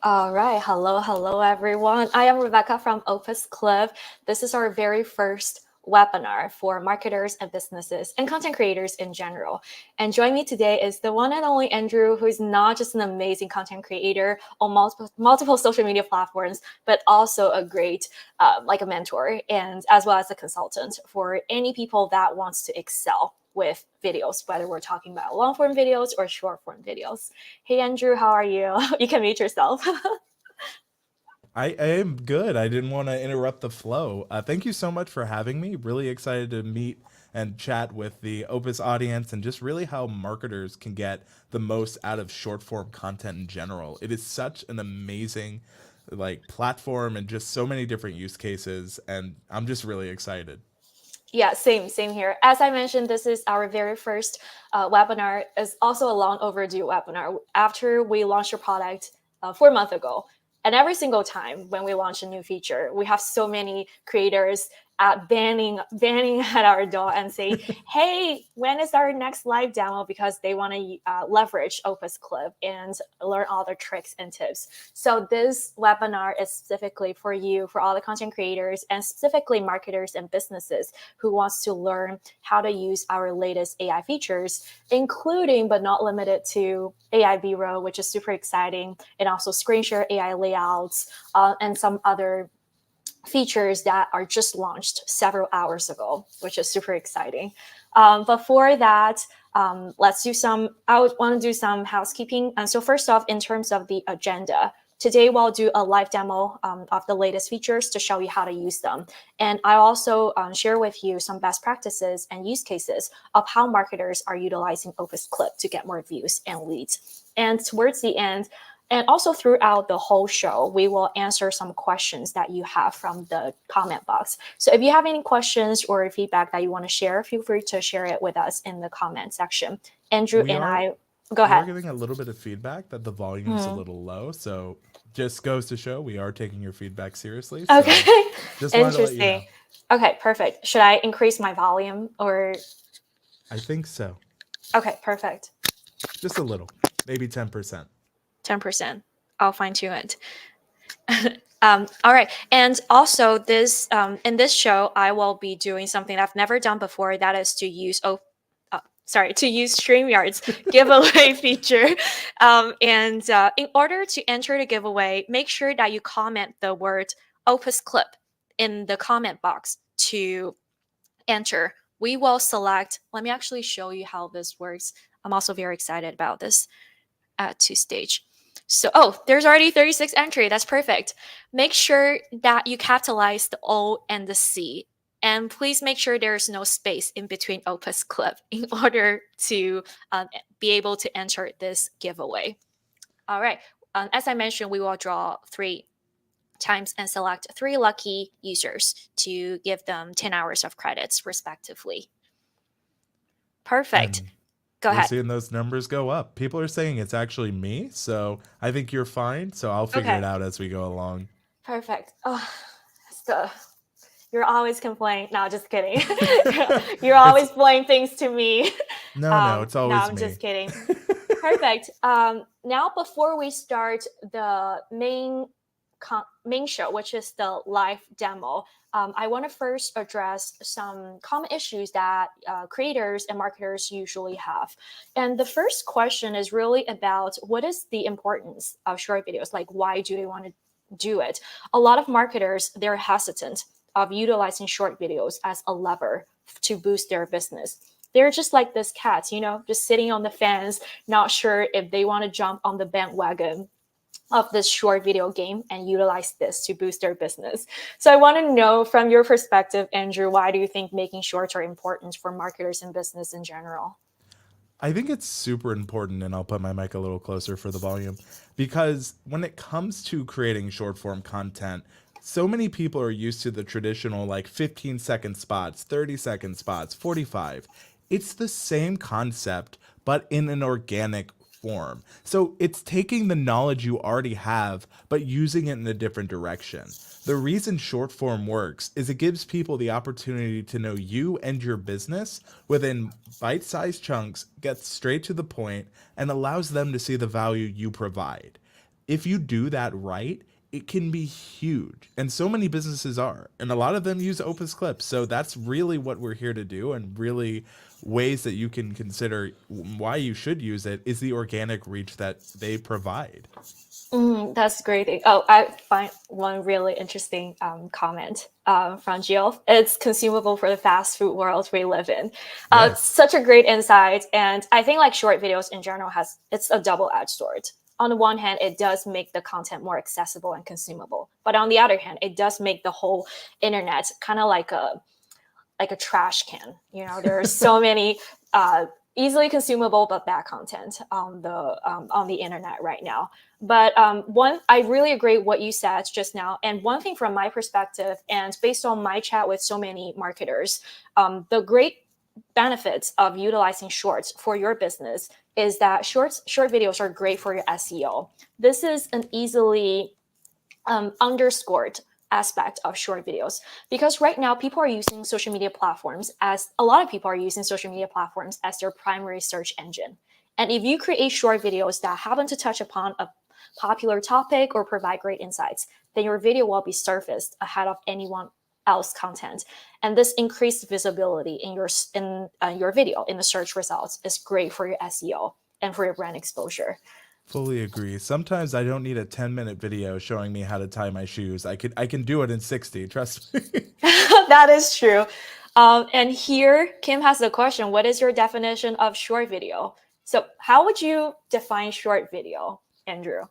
All right. Hello, everyone. I am Rebecca from OpusClip. This is our very first webinar for marketers and businesses and content creators in general. And joining me today is the one and only Andrew, who is not just an amazing content creator on multiple social media platforms, but also a great, like a mentor, and as well as a consultant for any people that wants to excel with videos, whether we're talking about long form videos or short form videos. Hey, Andrew, how are you? You can mute yourself. I am good. I didn't want to interrupt the flow. Thank you so much for having me. Really excited to meet and chat with the Opus audience and just really how marketers can get the most out of short form content in general. It is such an amazing platform and just so many different use cases, and I'm just really excited. Yeah, same here. As I mentioned, this is our very first webinar. It's also a long overdue webinar after we launched a product 4 months ago. And every single time when we launch a new feature, we have so many creators banning at our door and say, hey, when is our next live demo? Because they want to leverage OpusClip and learn all the tricks and tips. So this webinar is specifically for you, for all the content creators, and specifically marketers and businesses who wants to learn how to use our latest AI features, including but not limited to AI B-roll, which is super exciting, and also screen share AI layouts, and some other features that are just launched several hours ago, which is super exciting. Before that, let's do I would want to do some housekeeping. And so first off, in terms of the agenda, today we'll do a live demo of the latest features to show you how to use them. And I also share with you some best practices and use cases of how marketers are utilizing OpusClip to get more views and leads. And towards the end, and also throughout the whole show, we will answer some questions that you have from the comment box. So if you have any questions or feedback that you want to share, feel free to share it with us in the comment section. Andrew We and are I, go we are ahead. getting a little bit of feedback that the volume's a little low, so just goes to show we are taking your feedback seriously. So Okay, just wanted to let you interesting. know. Okay, perfect. Should I increase my volume or? I think so. Okay, perfect. Just a little, maybe 10%. 10%. I'll fine tune it. All right. And also this in this show, I will be doing something I've never done before. That is to use to use StreamYard's giveaway feature. And in order to enter the giveaway, make sure that you comment the word OpusClip in the comment box to enter. We will select. Let me actually show you how this works. I'm also very excited about this to stage. So, there's already 36 entry. That's perfect. Make sure that you capitalize the O and the C. And please make sure there's no space in between OpusClip in order to be able to enter this giveaway. All right. As I mentioned, we will draw 3 times and select 3 lucky users to give them 10 hours of credits, respectively. Perfect. And Go we're ahead. seeing those numbers go up. People are saying it's actually me, so I think you're fine. So I'll figure it Okay. out as we go along. Perfect. Oh, that's the you're always complaining. No, just kidding. You're It's always blame things to me. no, it's No, always I'm me. just kidding. Perfect. Now, before we start the main show, which is the live demo, I want to first address some common issues that creators and marketers usually have. And the first question is really about what is the importance of short videos? Like, why do they want to do it? A lot of marketers, they're hesitant of utilizing short videos as a lever to boost their business. They're just like this cat, just sitting on the fence, not sure if they want to jump on the bandwagon of this short video game and utilize this to boost their business. So I want to know from your perspective, Andrew, why do you think making shorts are important for marketers and business in general? I think it's super important, and I'll put my mic a little closer for the volume, because when it comes to creating short form content, so many people are used to the traditional like 15-second spots, 30-second spots, 45. It's the same concept, but in an organic form. So it's taking the knowledge you already have, but using it in a different direction. The reason short form works is it gives people the opportunity to know you and your business within bite sized chunks, gets straight to the point, and allows them to see the value you provide. If you do that right, it can be huge. And so many businesses are. And a lot of them use OpusClip. So that's really what we're here to do. And really, ways that you can consider why you should use it is the organic reach that they provide. That's great. Oh, I find one really interesting comment from Jill. It's consumable for the fast food world we live in. Yes. Such a great insight, and I think like short videos in general it's a double-edged sword. On the one hand, it does make the content more accessible and consumable, but on the other hand, it does make the whole internet kind of like a trash can. You know, there are so many easily consumable but bad content on the internet right now. But one, I really agree what you said just now. And one thing from my perspective, and based on my chat with so many marketers, the great benefits of utilizing shorts for your business is that short videos are great for your SEO. This is an easily underscored aspect of short videos, because right now people are using social media platforms as a lot of people are using social media platforms as their primary search engine. And if you create short videos that happen to touch upon a popular topic or provide great insights, then your video will be surfaced ahead of anyone else content. And this increased visibility in your video in the search results is great for your SEO and for your brand exposure. Fully agree. Sometimes I don't need a 10-minute video showing me how to tie my shoes. I can do it in 60, trust me. That is true. And here, Kim has a question. What is your definition of short video? So how would you define short video, Andrew?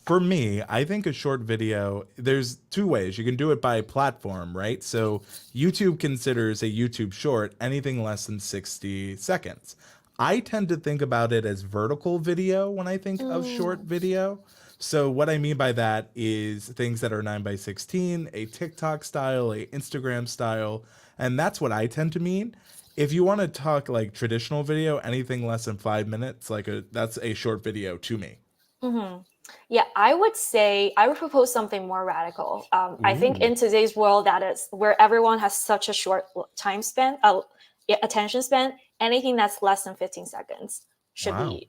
For me, I think a short video, there's two ways. You can do it by platform, right? So YouTube considers a YouTube short anything less than 60 seconds. I tend to think about it as vertical video when I think of short video. So what I mean by that is things that are 9 by 16, a TikTok style, a Instagram style, and that's what I tend to mean. If you want to talk like traditional video, anything less than 5 minutes, that's a short video to me. Mm-hmm. Yeah, I would propose something more radical. I think Ooh. in today's world, that is where everyone has such a short time span, attention span, anything that's less than 15 seconds should Wow. be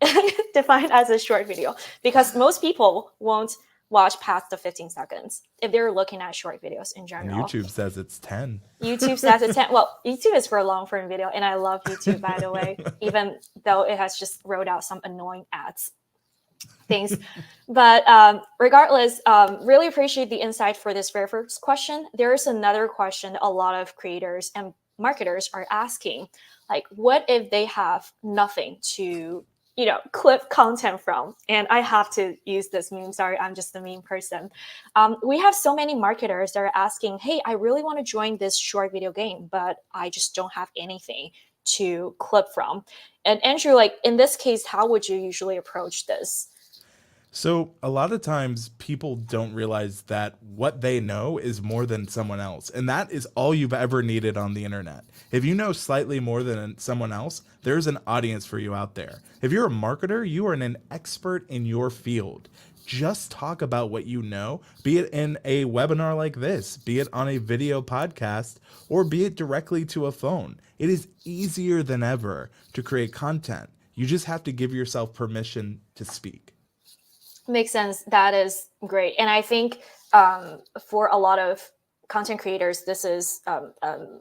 defined as a short video, because most people won't watch past the 15 seconds if they're looking at short videos in And general. YouTube says it's 10. YouTube says it's 10. Well, YouTube is for long form video, and I love YouTube, by the way, even though it has just rolled out some annoying ads things. But regardless, really appreciate the insight for this very first question. There's another question a lot of creators and marketers are asking, like, what if they have nothing to, clip content from? And I have to use this meme. Sorry, I'm just a meme person. We have so many marketers that are asking, hey, I really want to join this short video game, but I just don't have anything to clip from. And Andrew, like in this case, how would you usually approach this? So, a lot of times people don't realize that what they know is more than someone else. And that is all you've ever needed on the internet. If you know slightly more than someone else, there's an audience for you out there. If you're a marketer, you are an expert in your field. Just talk about what you know, be it in a webinar like this, be it on a video podcast, or be it directly to a phone. It is easier than ever to create content. You just have to give yourself permission to speak. Makes sense. That is great. And I think for a lot of content creators, this is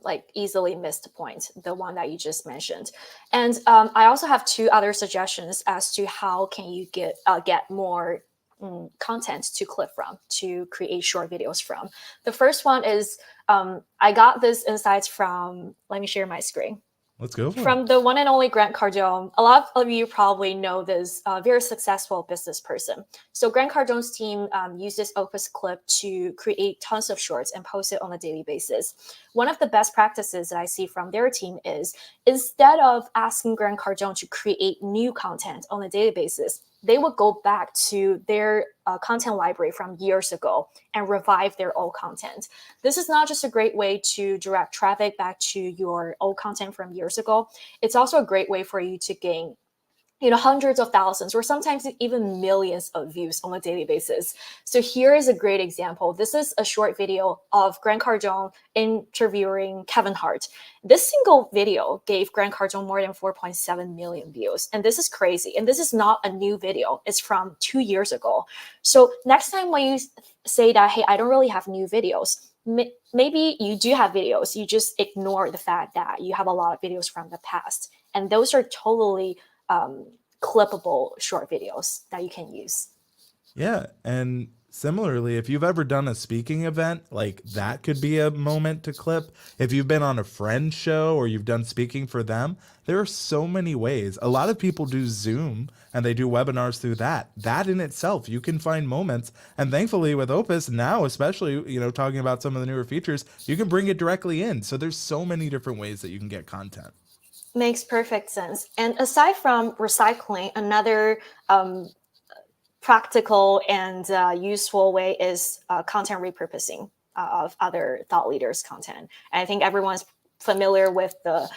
like easily missed point, the one that you just mentioned. And I also have two other suggestions as to how can you get more content to clip from, to create short videos from. The first one is I got this insights from, let me share my screen. Let's go for it. From the one and only Grant Cardone. A lot of you probably know this very successful business person. So Grant Cardone's team uses OpusClip to create tons of shorts and post it on a daily basis. One of the best practices that I see from their team is, instead of asking Grant Cardone to create new content on a daily basis, they would go back to their content library from years ago and revive their old content. This is not just a great way to direct traffic back to your old content from years ago. It's also a great way for you to gain hundreds of thousands or sometimes even millions of views on a daily basis. So here is a great example. This is a short video of Grant Cardone interviewing Kevin Hart. This single video gave Grant Cardone more than 4.7 million views. And this is crazy. And this is not a new video. It's from 2 years ago. So next time when you say that, hey, I don't really have new videos, maybe you do have videos. You just ignore the fact that you have a lot of videos from the past. And those are totally clippable short videos that you can use. Yeah. And similarly, if you've ever done a speaking event, like that could be a moment to clip. If you've been on a friend's show or you've done speaking for them, there are so many ways. A lot of people do Zoom and they do webinars through that. That in itself, you can find moments. And thankfully with Opus now, especially, talking about some of the newer features, you can bring it directly in. So there's so many different ways that you can get content. Makes perfect sense. And aside from recycling, another practical and useful way is content repurposing of other thought leaders' content. And I think everyone's familiar with the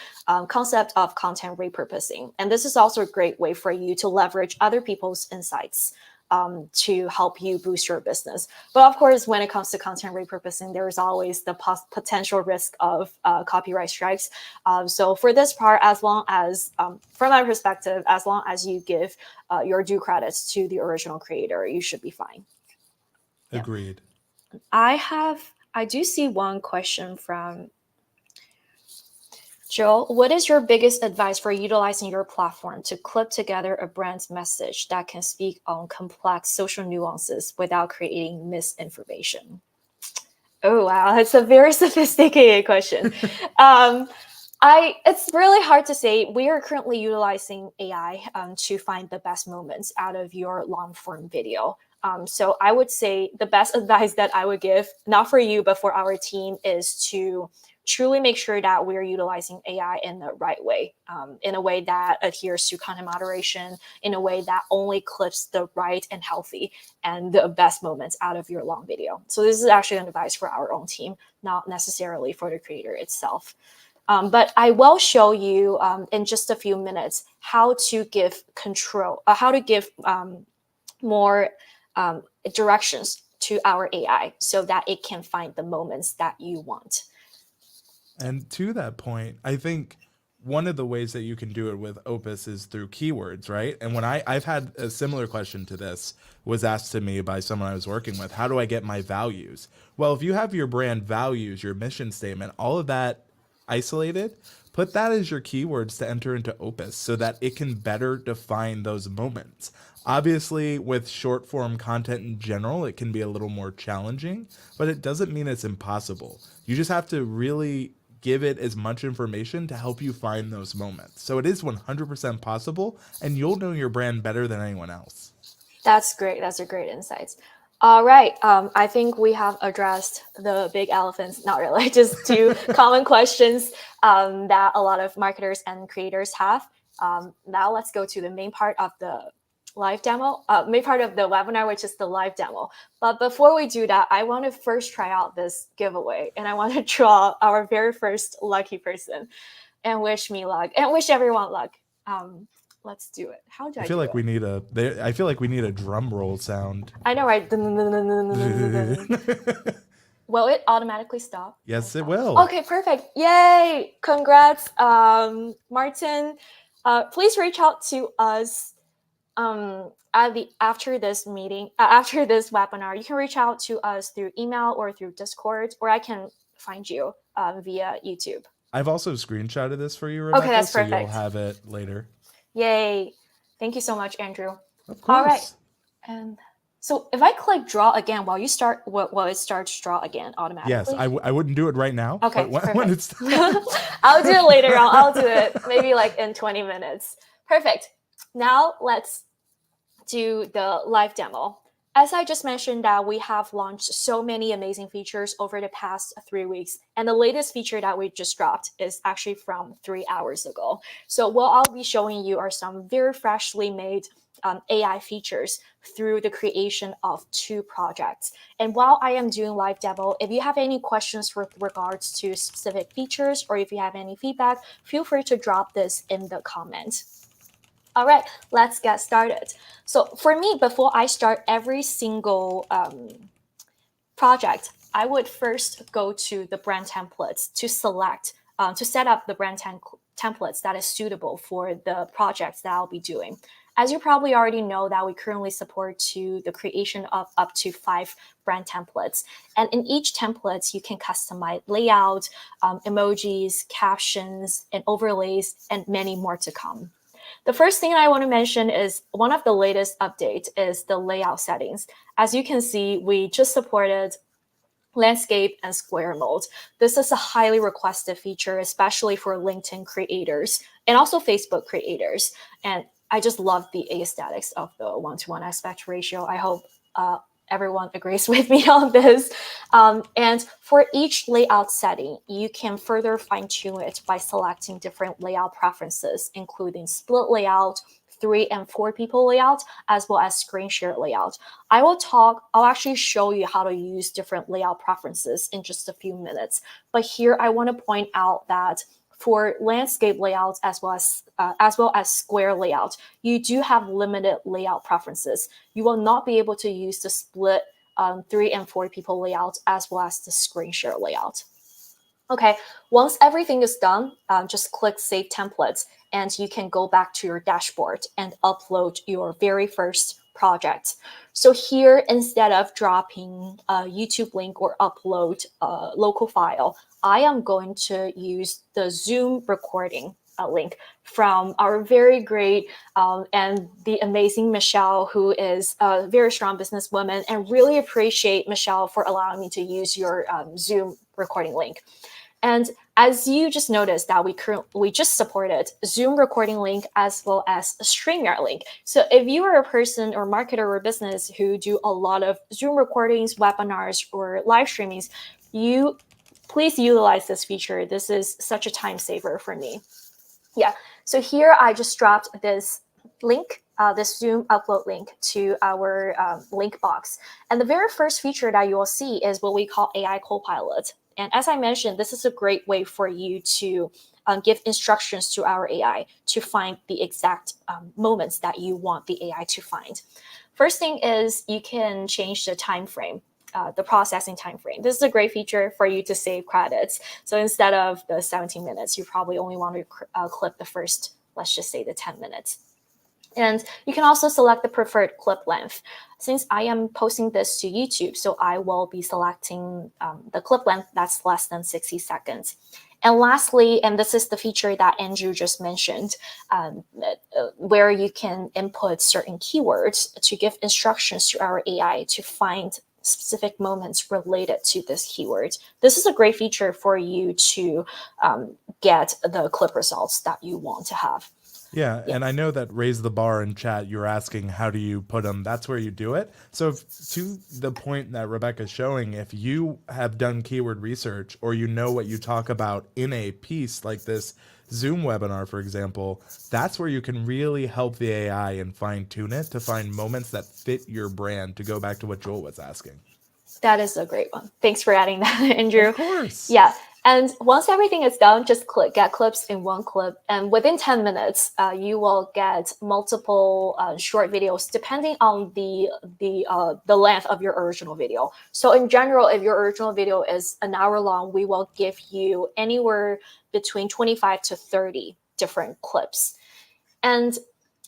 concept of content repurposing. And this is also a great way for you to leverage other people's insights to help you boost your business. But of course, when it comes to content repurposing, there is always the potential risk of copyright strikes. So for this part, as long as, from my perspective, as long as you give your due credits to the original creator, you should be fine. Agreed. Yeah. I do see one question from Joel. What is your biggest advice for utilizing your platform to clip together a brand's message that can speak on complex social nuances without creating misinformation? Oh, wow. That's a very sophisticated question. It's really hard to say. We are currently utilizing AI to find the best moments out of your long form video. So I would say the best advice that I would give, not for you, but for our team, is to truly make sure that we're utilizing AI in the right way, in a way that adheres to content moderation, in a way that only clips the right and healthy and the best moments out of your long video. So this is actually an advice for our own team, not necessarily for the creator itself. But I will show you in just a few minutes how to give more directions to our AI so that it can find the moments that you want. And to that point, I think one of the ways that you can do it with Opus is through keywords, right? And when I've had a similar question to this was asked to me by someone I was working with, how do I get my values? Well, if you have your brand values, your mission statement, all of that isolated, put that as your keywords to enter into Opus so that it can better define those moments. Obviously, with short form content in general, it can be a little more challenging, but it doesn't mean it's impossible. You just have to really give it as much information to help you find those moments. So it is 100% possible, and you'll know your brand better than anyone else. That's great. That's a great insight. All right. I think we have addressed the big elephants, not really, just two common questions that a lot of marketers and creators have. Now let's go to the main part of the live demo, main part of the webinar, which is the live demo. But before we do that, I want to first try out this giveaway, and I want to draw our very first lucky person and wish me luck and wish everyone luck. Let's do it. How do I feel do like it? I feel like we need a drum roll sound. I know, right? Will it automatically stop? Yes, it will. Okay, perfect. Yay! Congrats, Martin. Please reach out to us after this meeting, after this webinar. You can reach out to us through email or through Discord, or I can find you via YouTube. I've also screenshotted this for you, Rebecca, okay, that's so perfect. you'll have it later. Yay! Thank you so much, Andrew. Of course. All right, and So if I click draw again, while it starts draw again Yes, automatically? I wouldn't do it right now, Okay, but when perfect. it's I'll do it later on. I'll do it maybe like in 20 minutes. Perfect. Now let's do the live demo. As I just mentioned that we have launched so many amazing features over the past 3 weeks. And the latest feature that we just dropped is actually from 3 hours ago. So what I'll be showing you are some very freshly made AI features through the creation of 2 projects. And while I am doing live demo, if you have any questions with regards to specific features, or if you have any feedback, feel free to drop this in the comments. All right, let's get started. So for me, before I start every single project, I would first go to the brand templates to select, to set up the brand templates that is suitable for the projects that I'll be doing. As you probably already know, that we currently support the creation of up to 5 brand templates. And in each template, you can customize layout, emojis, captions, and overlays, and many more to come. The first thing I want to mention is one of the latest updates is the layout settings. As you can see, we just supported landscape and square mode. This is a highly requested feature, especially for LinkedIn creators and also Facebook creators. And I just love the aesthetics of the 1:1 aspect ratio. I hope everyone agrees with me on this. And for each layout setting, you can further fine tune it by selecting different layout preferences, including split layout, 3 and 4 people layout, as well as screen share layout. I'll actually show you how to use different layout preferences in just a few minutes. But here I want to point out that for landscape layouts as well as square layout, you do have limited layout preferences. You will not be able to use the split 3 and 4 people layout as well as the screen share layout. Okay, once everything is done, just click Save Templates, and you can go back to your dashboard and upload your very first project. So here, instead of dropping a YouTube link or upload a local file, I am going to use the Zoom recording link from our very great and the amazing Michelle, who is a very strong businesswoman, and really appreciate Michelle for allowing me to use your Zoom recording link. And as you just noticed that we just supported Zoom recording link as well as a StreamYard link. So if you are a person or marketer or business who do a lot of Zoom recordings, webinars, or live streamings, please utilize this feature. This is such a time saver for me. Yeah, so here I just dropped this link, this Zoom upload link to our link box. And the very first feature that you will see is what we call AI Copilot. And as I mentioned, this is a great way for you to give instructions to our AI to find the exact moments that you want the AI to find. First thing is you can change the time frame. The processing time frame. This is a great feature for you to save credits. So instead of the 17 minutes, you probably only want to clip the first, let's just say the 10 minutes. And you can also select the preferred clip length. Since I am posting this to YouTube, so I will be selecting the clip length that's less than 60 seconds. And lastly, and this is the feature that Andrew just mentioned, where you can input certain keywords to give instructions to our AI to find specific moments related to this keyword. This is a great feature for you to get the clip results that you want to have. Yeah, and I know that raise the bar in chat, you're asking how do you put them, that's where you do it. So to the point that Rebecca's showing, if you have done keyword research or you know what you talk about in a piece like this Zoom webinar, for example, that's where you can really help the AI and fine tune it to find moments that fit your brand, to go back to what Joel was asking. That is a great one. Thanks for adding that, Andrew. Of course. Yeah. And once everything is done, just click Get Clips in one clip. And within 10 minutes, you will get multiple short videos depending on the length of your original video. So in general, if your original video is an hour long, we will give you anywhere between 25 to 30 different clips. And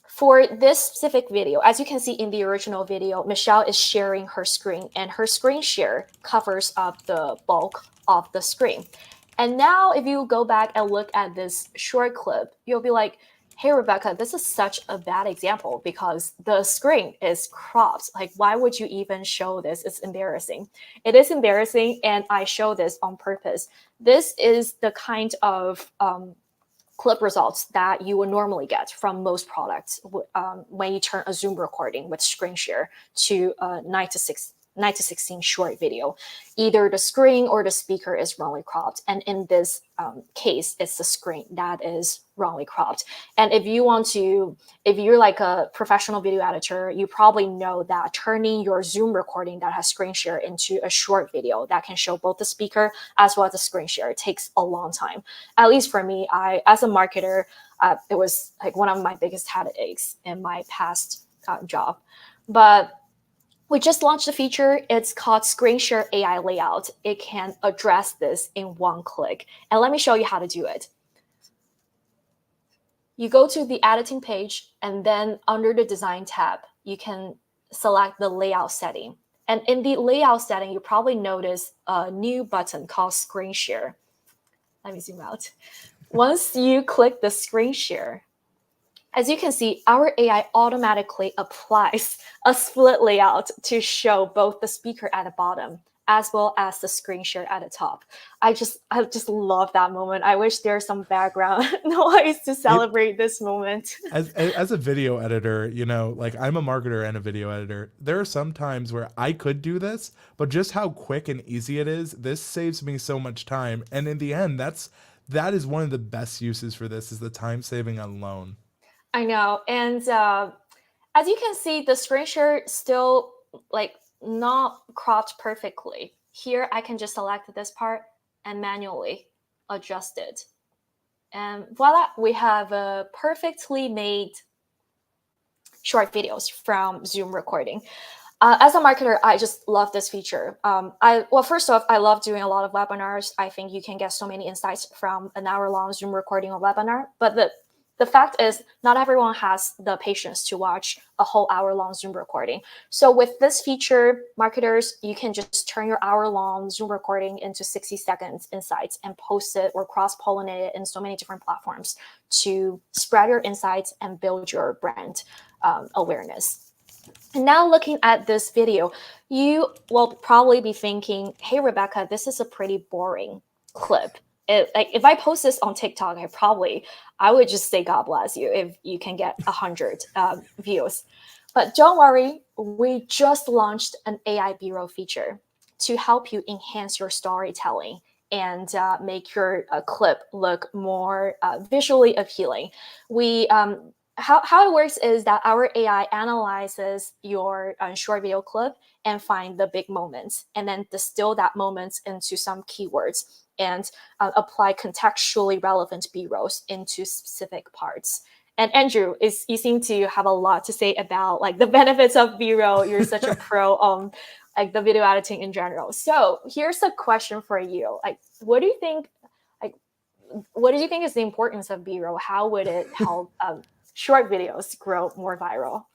for this specific video, as you can see in the original video, Michelle is sharing her screen, and her screen share covers up the bulk of the screen. And now if you go back and look at this short clip, you'll be like, hey Rebecca, this is such a bad example because the screen is cropped. Like, why would you even show this? It's embarrassing. It is embarrassing, and I show this on purpose. This is the kind of clip results that you would normally get from most products when you turn a Zoom recording with screen share to a 9 to 16 short video. Either the screen or the speaker is wrongly cropped. And in this case, it's the screen that is wrongly cropped. And if you're like a professional video editor, you probably know that turning your Zoom recording that has screen share into a short video that can show both the speaker as well as the screen share takes a long time. At least for me, as a marketer, it was like one of my biggest headaches in my past job. But we just launched a feature. It's called Screen Share AI Layout. It can address this in one click. And let me show you how to do it. You go to the editing page, and then under the design tab, you can select the layout setting. And in the layout setting, you probably notice a new button called Screen Share. Let me zoom out. Once you click the Screen Share, as you can see, our AI automatically applies a split layout to show both the speaker at the bottom as well as the screen share at the top. I just love that moment. I wish there's some background noise to celebrate this moment. As a video editor, you know, like I'm a marketer and a video editor. There are some times where I could do this, but just how quick and easy it is, this saves me so much time. And in the end, that is one of the best uses for this, is the time saving alone. I know. And as you can see, the screen share still like not cropped perfectly. Here, I can just select this part and manually adjust it. And voila, we have a perfectly made short videos from Zoom recording. As a marketer, I just love this feature. First off, I love doing a lot of webinars. I think you can get so many insights from an hour-long Zoom recording or webinar. But the fact is, not everyone has the patience to watch a whole hour-long Zoom recording. So with this feature, marketers, you can just turn your hour-long Zoom recording into 60 seconds insights and post it or cross-pollinate it in so many different platforms to spread your insights and build your brand awareness. And now looking at this video, you will probably be thinking, hey, Rebecca, this is a pretty boring clip. Like if I post this on TikTok, I would just say God bless you if you can get 100 views. But don't worry, we just launched an AI B-roll feature to help you enhance your storytelling and make your clip look more visually appealing. How it works is that our AI analyzes your short video clip and find the big moments, and then distill that moments into some keywords and apply contextually relevant B-rolls into specific parts. And Andrew, you seem to have a lot to say about like the benefits of B-roll. You're such a pro on like the video editing in general. So here's a question for you. Like, what do you think is the importance of B-roll? How would it help short videos grow more viral?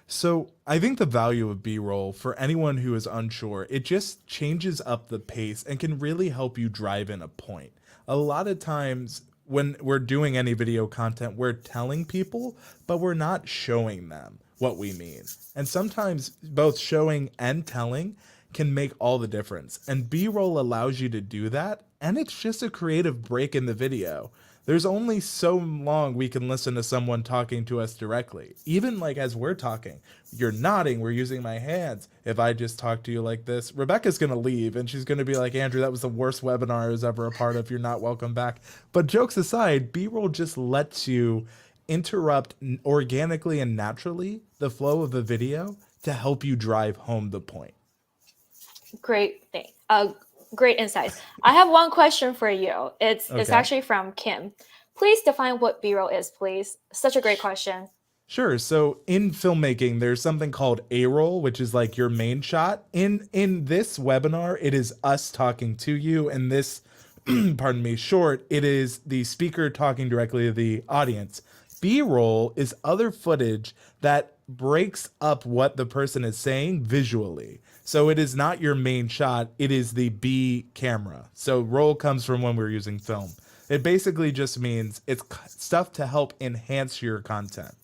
So I think the value of B-roll, for anyone who is unsure, it just changes up the pace and can really help you drive in a point. A lot of times when we're doing any video content, we're telling people, but we're not showing them what we mean. And sometimes both showing and telling can make all the difference. And B-roll allows you to do that, and it's just a creative break in the video. There's only so long we can listen to someone talking to us directly. Even like as we're talking, you're nodding, we're using my hands. If I just talk to you like this, Rebecca's going to leave and she's going to be like, Andrew, that was the worst webinar I was ever a part of. You're not welcome back. But jokes aside, B-roll just lets you interrupt organically and naturally the flow of the video to help you drive home the point. Great thing. Great insights. I have one question for you. It's actually from Kim. Please define what B-roll is, please. Such a great question. Sure. So in filmmaking, there's something called A-roll, which is like your main shot. In this webinar, it is us talking to you. And this, pardon me, short, it is the speaker talking directly to the audience. B-roll is other footage that breaks up what the person is saying visually. So it is not your main shot, it is the B camera. So roll comes from when we're using film. It basically just means it's stuff to help enhance your content.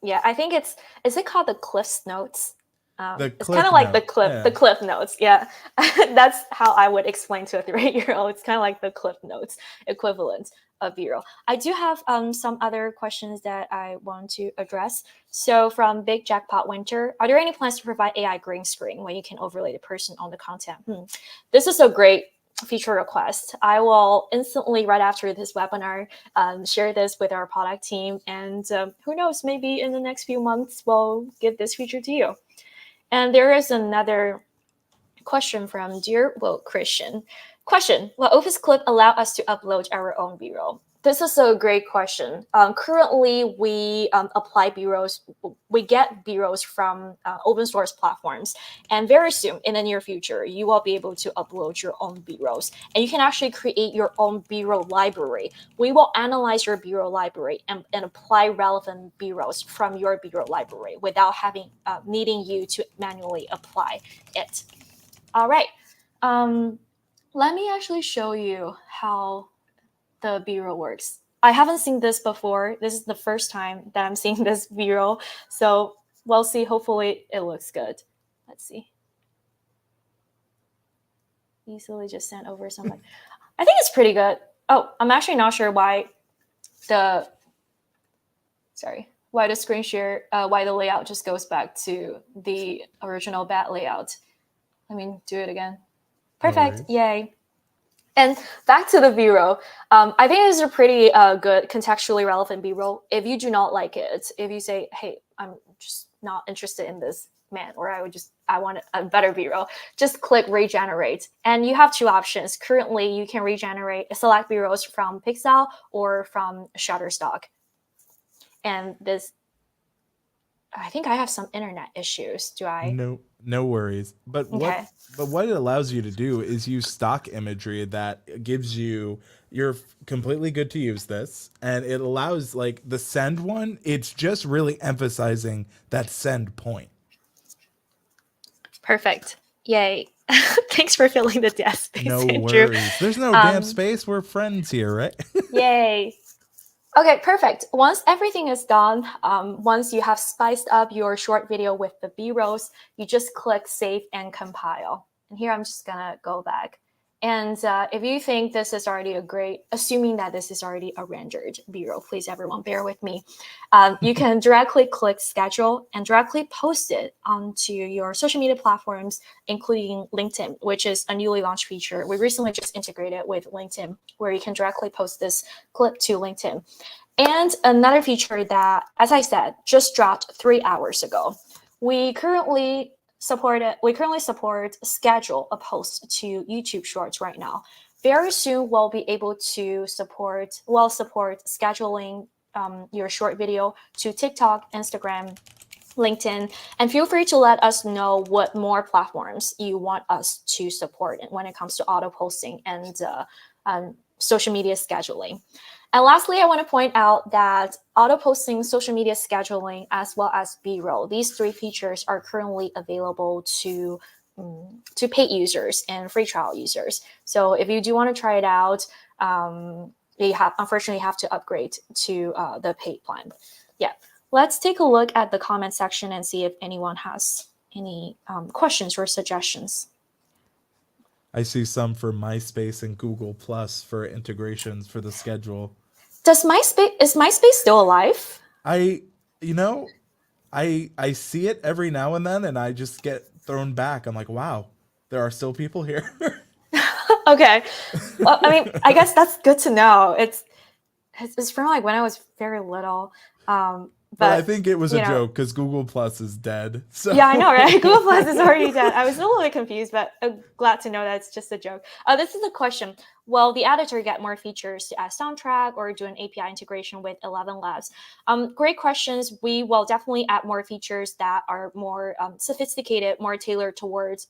Yeah, I think is it called the Cliff's Notes? The It's kind clip of like note. the Yeah. Cliff Notes. Yeah, that's how I would explain to a 3-year-old. It's kind of like the Cliff Notes equivalent of B-roll. I do have some other questions that I want to address. So from Big Jackpot Winter, are there any plans to provide AI green screen where you can overlay the person on the content? This is a great feature request. I will instantly, right after this webinar, share this with our product team. And who knows, maybe in the next few months, we'll give this feature to you. And there is another question from Dear Will Christian. Question: will OpusClip allow us to upload our own B-roll? This is a great question. Currently, we apply B-rolls. We get B-rolls from open source platforms, and very soon, in the near future, you will be able to upload your own B-rolls, and you can actually create your own B-roll library. We will analyze your B-roll library and apply relevant B-rolls from your B-roll library without having needing you to manually apply it. All right. Let me actually show you how the B-roll works. I haven't seen this before. This is the first time that I'm seeing this B-roll. So we'll see. Hopefully it looks good. Let's see. Easily just sent over somebody. I think it's pretty good. Oh, I'm actually not sure why the screen share, why the layout just goes back to the original bat layout. Let me do it again. Perfect. No Yay. And back to the B-roll. I think this is a pretty good contextually relevant B-roll. If you do not like it, if you say, hey, I'm just not interested in this man, or I want a better B-roll, just click regenerate. And you have two options. Currently, you can regenerate select B-rolls from Pixel or from Shutterstock. And this, I think I have some internet issues. Do I? No worries. Okay. But what it allows you to do is use stock imagery that gives you you're completely good to use this, and it allows like the send one, it's just really emphasizing that send point. Perfect. Yay. Thanks for filling the desk space, No Andrew. worries. There's no damn space. We're friends here, right? Yay. Okay, perfect. Once everything is done, once you have spiced up your short video with the B-rolls, you just click save and compile. And here I'm just gonna go back. And if you think this is already assuming that this is already a rendered B-roll, please everyone bear with me. You can directly click schedule and directly post it onto your social media platforms, including LinkedIn, which is a newly launched feature. We recently just integrated with LinkedIn, where you can directly post this clip to LinkedIn. And another feature that, as I said, just dropped 3 hours ago. We currently support schedule a post to YouTube Shorts right now. Very soon, we'll be able to support scheduling your short video to TikTok, Instagram, LinkedIn, and feel free to let us know what more platforms you want us to support when it comes to auto posting and social media scheduling. And lastly, I want to point out that auto posting, social media scheduling, as well as B-roll, these three features are currently available to paid users and free trial users. So if you do want to try it out, you unfortunately have to upgrade to the paid plan. Yeah. Let's take a look at the comment section and see if anyone has any questions or suggestions. I see some for MySpace and Google Plus for integrations for the schedule. Is MySpace still alive? I see it every now and then, and I just get thrown back. I'm like, wow, there are still people here. Okay. Well, I mean, I guess that's good to know. It's from like when I was very little. But I think it was a you know, joke because Google Plus is dead. So yeah, I know, right? Google Plus is already dead. I was a little bit confused, but glad to know that it's just a joke. This is a question. Will the editor get more features to add soundtrack or do an API integration with 11 Labs? Great questions. We will definitely add more features that are more sophisticated, more tailored towards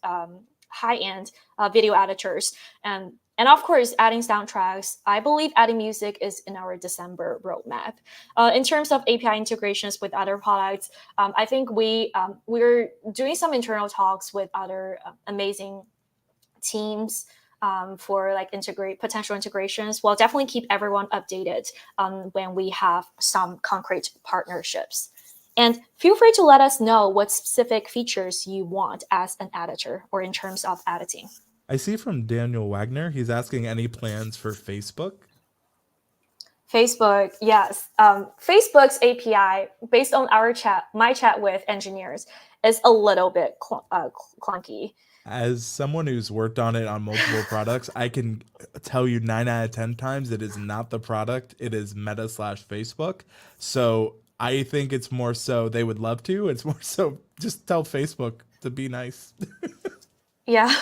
high-end video editors. And of course, adding soundtracks. I believe adding music is in our December roadmap. In terms of API integrations with other products, I think we're doing some internal talks with other amazing teams for like potential integrations. We'll definitely keep everyone updated when we have some concrete partnerships. And feel free to let us know what specific features you want as an editor or in terms of editing. I see from Daniel Wagner, he's asking any plans for Facebook. Facebook, yes. Facebook's API, based on my chat with engineers, is a little bit clunky. As someone who's worked on it on multiple products, I can tell you 9 out of 10 times it is not the product. It is Meta/Facebook. So I think it's more so they would love to. It's more so just tell Facebook to be nice. Yeah.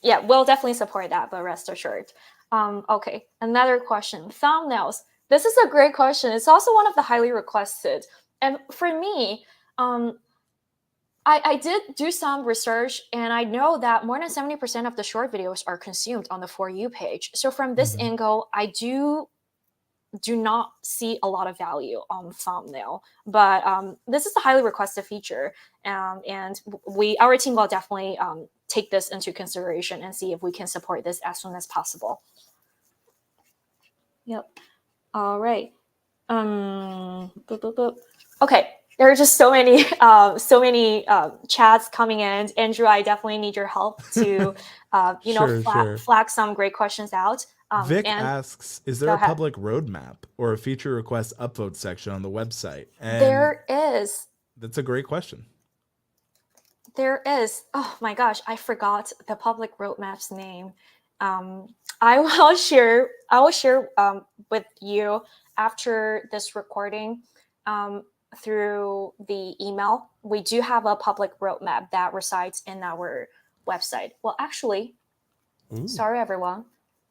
Yeah, we'll definitely support that, but rest assured. Okay, another question. Thumbnails. This is a great question. It's also one of the highly requested. And for me, I did do some research, and I know that more than 70% of the short videos are consumed on the For You page. So from this angle, I do not see a lot of value on thumbnail, but this is a highly requested feature, and our team will definitely take this into consideration and see if we can support this as soon as possible. Yep. All right. Okay. There are just so many chats coming in. Andrew, I definitely need your help to flag some great questions out. Vic asks, is there a public roadmap or a feature request upvote section on the website? And there is. That's a great question. There is. Oh my gosh, I forgot the public roadmap's name. I will share with you after this recording through the email. We do have a public roadmap that resides in our website. Well, actually, sorry everyone.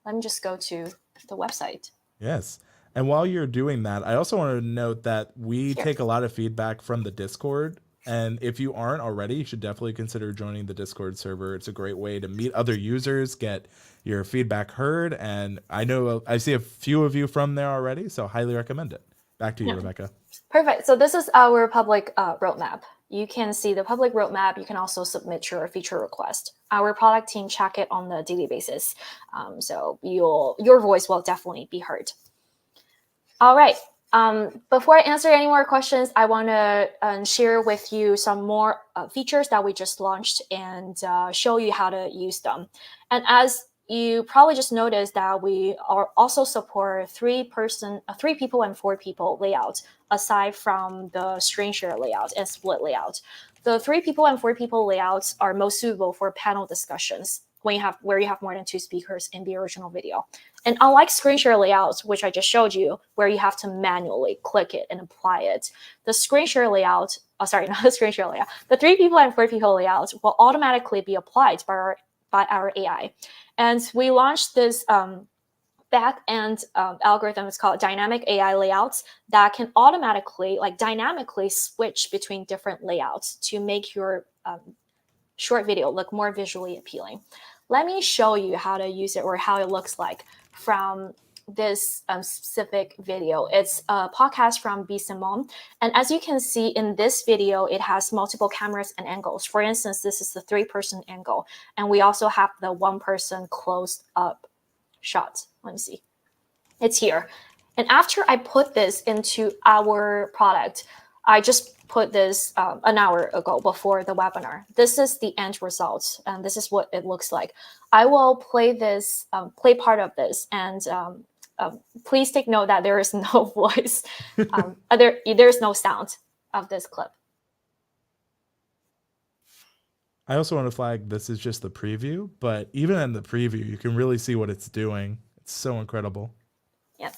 Let me just go to the website. Yes. And while you're doing that, I also wanted to note that we take a lot of feedback from the Discord. And if you aren't already, you should definitely consider joining the Discord server. It's a great way to meet other users, get your feedback heard. And I know I see a few of you from there already, so highly recommend it. Back to you, Rebecca. Perfect. So this is our public roadmap. You can see the public roadmap. You can also submit your feature request. Our product team check it on a daily basis. So your voice will definitely be heard. All right. Before I answer any more questions, I want to share with you some more features that we just launched and show you how to use them. And as you probably just noticed that we also support 3 people and 4 people layout, aside from the screen share layout and split layout. The 3 people and 4 people layouts are most suitable for panel discussions where you have more than 2 speakers in the original video. And unlike screen share layouts, which I just showed you, where you have to manually click it and apply it, the screen share layout, not the screen share layout, the 3 people and 4 people layouts will automatically be applied by our AI. And we launched this back-end algorithm. It's called dynamic AI layouts that can automatically, dynamically switch between different layouts to make your short video look more visually appealing. Let me show you how to use it or how it looks like from this specific video. It's a podcast from B. Simone. And as you can see in this video, it has multiple cameras and angles. For instance, this is the 3-person angle. And we also have the 1-person closed up shot. Let me see. It's here. And after I put this into our product, I just put this an hour ago before the webinar. This is the end result, and this is what it looks like. I will play this, play part of this, and please take note that there is no voice. There's no sound of this clip. I also want to flag this is just the preview, but even in the preview, you can really see what it's doing. It's so incredible. Yep.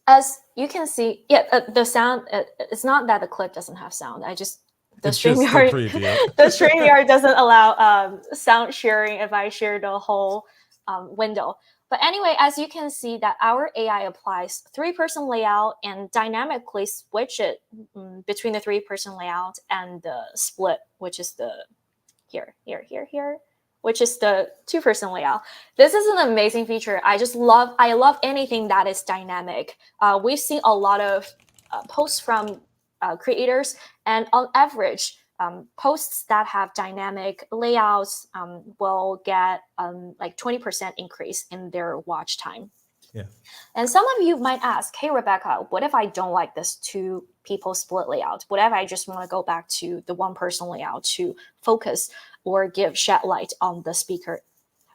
As you can see, the sound, it's not that the clip doesn't have sound. The StreamYard doesn't allow sound sharing if I share the whole window. But anyway, as you can see that our AI applies 3-person layout and dynamically switch it between the 3-person layout and the split, which is the here, which is the 2-person layout. This is an amazing feature. I love anything that is dynamic. We've seen a lot of posts from creators, and on average, posts that have dynamic layouts will get like 20% increase in their watch time. Yeah. And some of you might ask, hey, Rebecca, what if I don't like this two people split layout? What if I just want to go back to the one person layout to focus or shed light on the speaker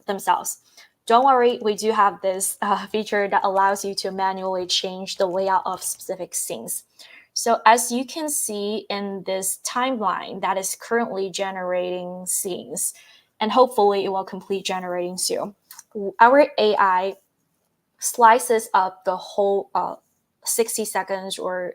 themselves? Don't worry, we do have this feature that allows you to manually change the layout of specific scenes. So as you can see in this timeline that is currently generating scenes, and hopefully it will complete generating soon, our AI slices up the whole 60 seconds or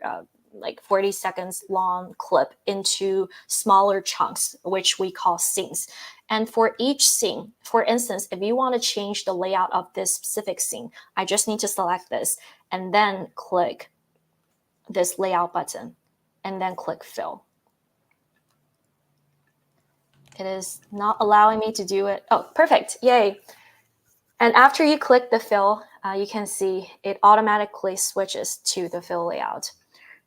like 40 seconds long clip into smaller chunks, which we call scenes. And for each scene, for instance, if you want to change the layout of this specific scene, I just need to select this and then click this layout button and then click fill. It is not allowing me to do it. Oh, perfect. Yay. And after you click the fill, you can see it automatically switches to the fill layout.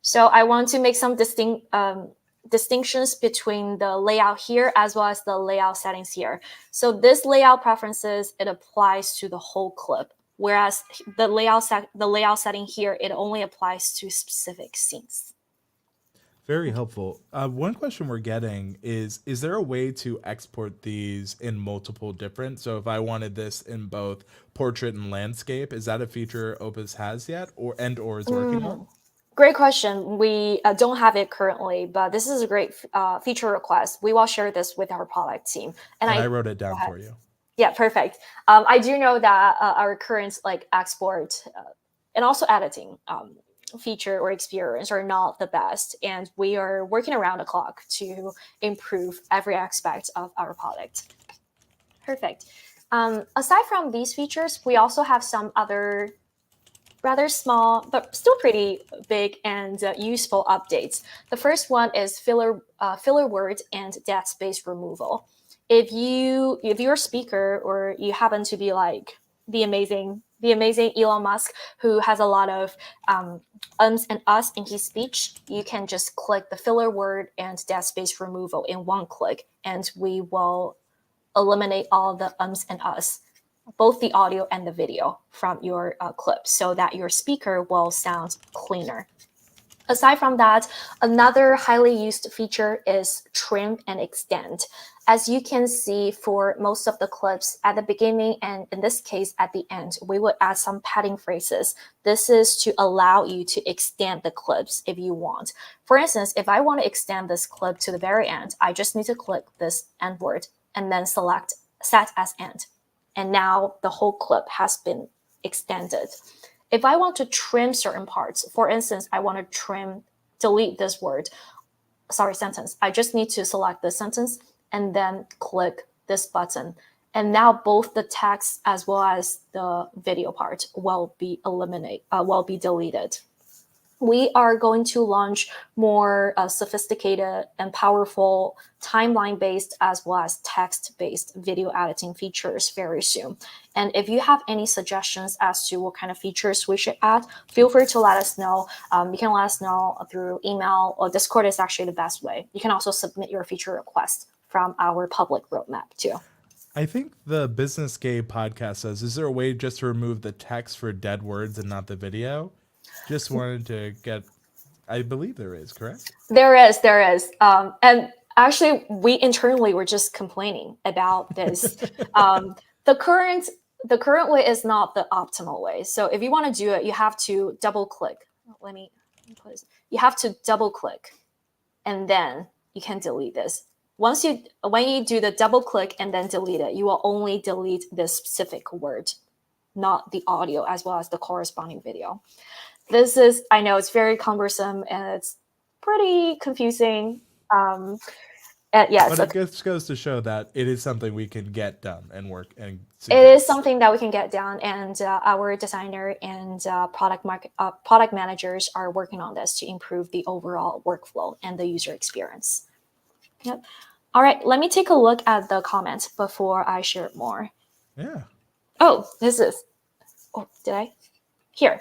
So I want to make some distinctions between the layout here as well as the layout settings here. So this layout preferences, it applies to the whole clip, whereas the layout setting here, it only applies to specific scenes. Very helpful. One question we're getting is there a way to export these in multiple different? So if I wanted this in both portrait and landscape, is that a feature Opus has yet or is working on? Great question. We don't have it currently, but this is a great feature request. We will share this with our product team. And I wrote it down for you. Yeah, perfect. I do know that our current like export and also editing feature or experience are not the best, and we are working around the clock to improve every aspect of our product. Perfect. Aside from these features, we also have some other rather small but still pretty big and useful updates. The first one is filler word and dead space removal. If you're a speaker or you happen to be like the amazing Elon Musk, who has a lot of ums and us in his speech, you can just click the filler word and dead space removal in one click, and we will eliminate all the ums and us, both the audio and the video from your clip, so that your speaker will sound cleaner. Aside from that, another highly used feature is trim and extend. As you can see, for most of the clips at the beginning and in this case at the end, we would add some padding phrases. This is to allow you to extend the clips if you want. For instance, if I want to extend this clip to the very end, I just need to click this end word and then select set as end. And now the whole clip has been extended. If I want to trim certain parts, for instance, I want to delete this sentence. I just need to select this sentence and then click this button. And now both the text as well as the video part will be deleted. We are going to launch more sophisticated and powerful timeline-based as well as text-based video editing features very soon. And if you have any suggestions as to what kind of features we should add, feel free to let us know. You can let us know through email, or Discord is actually the best way. You can also submit your feature request from our public roadmap too. I think the Business Gay podcast says, is there a way just to remove the text for dead words and not the video? Just wanted to get, I believe there is, correct? There is. And actually, we internally were just complaining about this. The current way is not the optimal way. So if you want to do it, you have to double click. Let me put this. You have to double click, and then you can delete this. When you do the double click and then delete it, you will only delete this specific word, not the audio as well as the corresponding video. This is, I know it's very cumbersome and it's pretty confusing. But it just goes to show that it is something we can get done and work and suggest. It is something that we can get done, and our designer and product managers are working on this to improve the overall workflow and the user experience. Yep. All right, let me take a look at the comments before I share more. Yeah. Oh, did I? Here.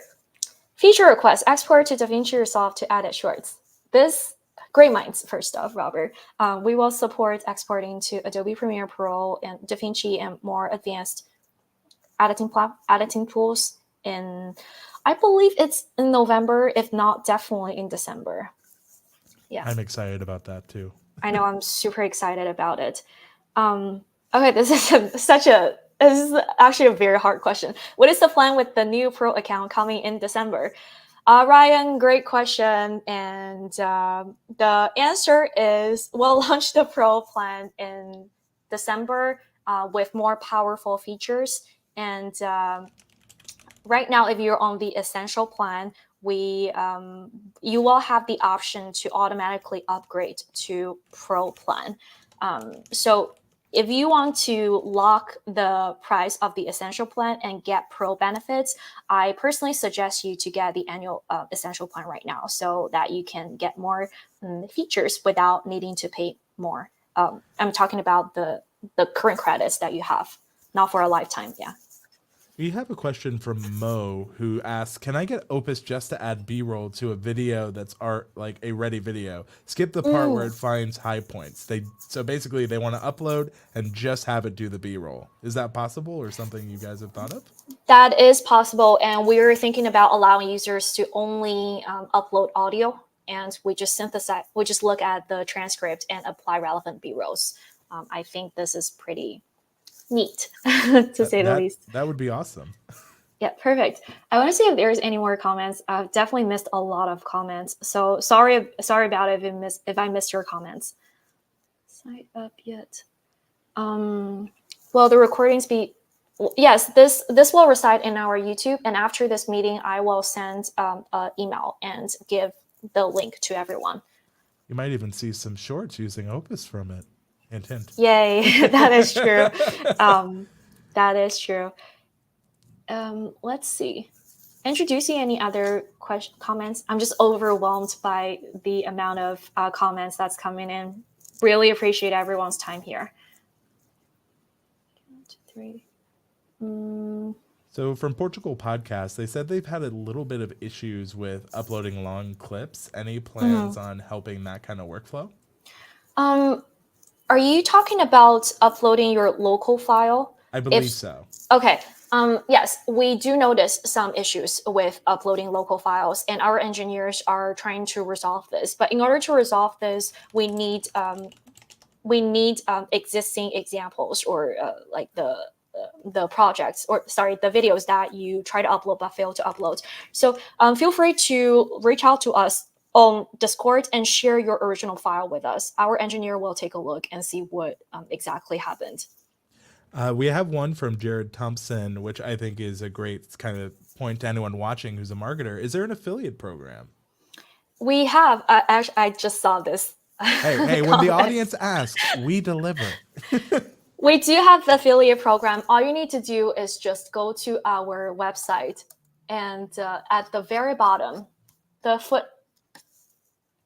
Feature request, export to DaVinci Resolve to edit shorts. This great minds. First off, Robert, we will support exporting to Adobe Premiere Pro and DaVinci and more advanced editing tools in, I believe it's in November, if not definitely in December. Yeah, I'm excited about that too. I know, I'm super excited about it. Okay, this is actually a very hard question. What is the plan with the new Pro account coming in December? Ryan, great question. And the answer is we'll launch the Pro plan in December with more powerful features. And right now, if you're on the Essential plan, you will have the option to automatically upgrade to Pro plan. So if you want to lock the price of the Essential plan and get Pro benefits, I personally suggest you to get the annual Essential plan right now so that you can get more features without needing to pay more. I'm talking about the current credits that you have, not for a lifetime. Yeah. We have a question from Mo who asks, can I get Opus just to add B-roll to a video that's like a ready video? Skip the part where it finds high points. So basically they want to upload and just have it do the B-roll. Is that possible or something you guys have thought of? That is possible. And we're thinking about allowing users to only upload audio, and we just look at the transcript and apply relevant B-rolls. I think this is pretty neat, to say the least. That would be awesome. Yeah, perfect. I want to see if there's any more comments. I've definitely missed a lot of comments, so sorry about it if I missed your comments. Sign up yet? Well, the recording speed. Yes, this will reside in our YouTube, and after this meeting, I will send an email and give the link to everyone. You might even see some shorts using Opus from it. Hint, hint. Yay, that is true. That is true. Let's see. Introducing any other comments? I'm just overwhelmed by the amount of comments that's coming in. Really appreciate everyone's time here. 1, 2, 3. So from Portugal Podcast, they said they've had a little bit of issues with uploading long clips. Any plans on helping that kind of workflow? Are you talking about uploading your local file? I believe so. Okay. Yes, we do notice some issues with uploading local files, and our engineers are trying to resolve this. But in order to resolve this, we need existing examples or like the projects, or sorry, the videos that you try to upload but fail to upload. So feel free to reach out to us on Discord and share your original file with us. Our engineer will take a look and see what exactly happened. We have one from Jared Thompson, which I think is a great kind of point to anyone watching who's a marketer. Is there an affiliate program? We have. Actually, I just saw this. Hey, when the audience asks, we deliver. We do have the affiliate program. All you need to do is just go to our website, and at the very bottom, the foot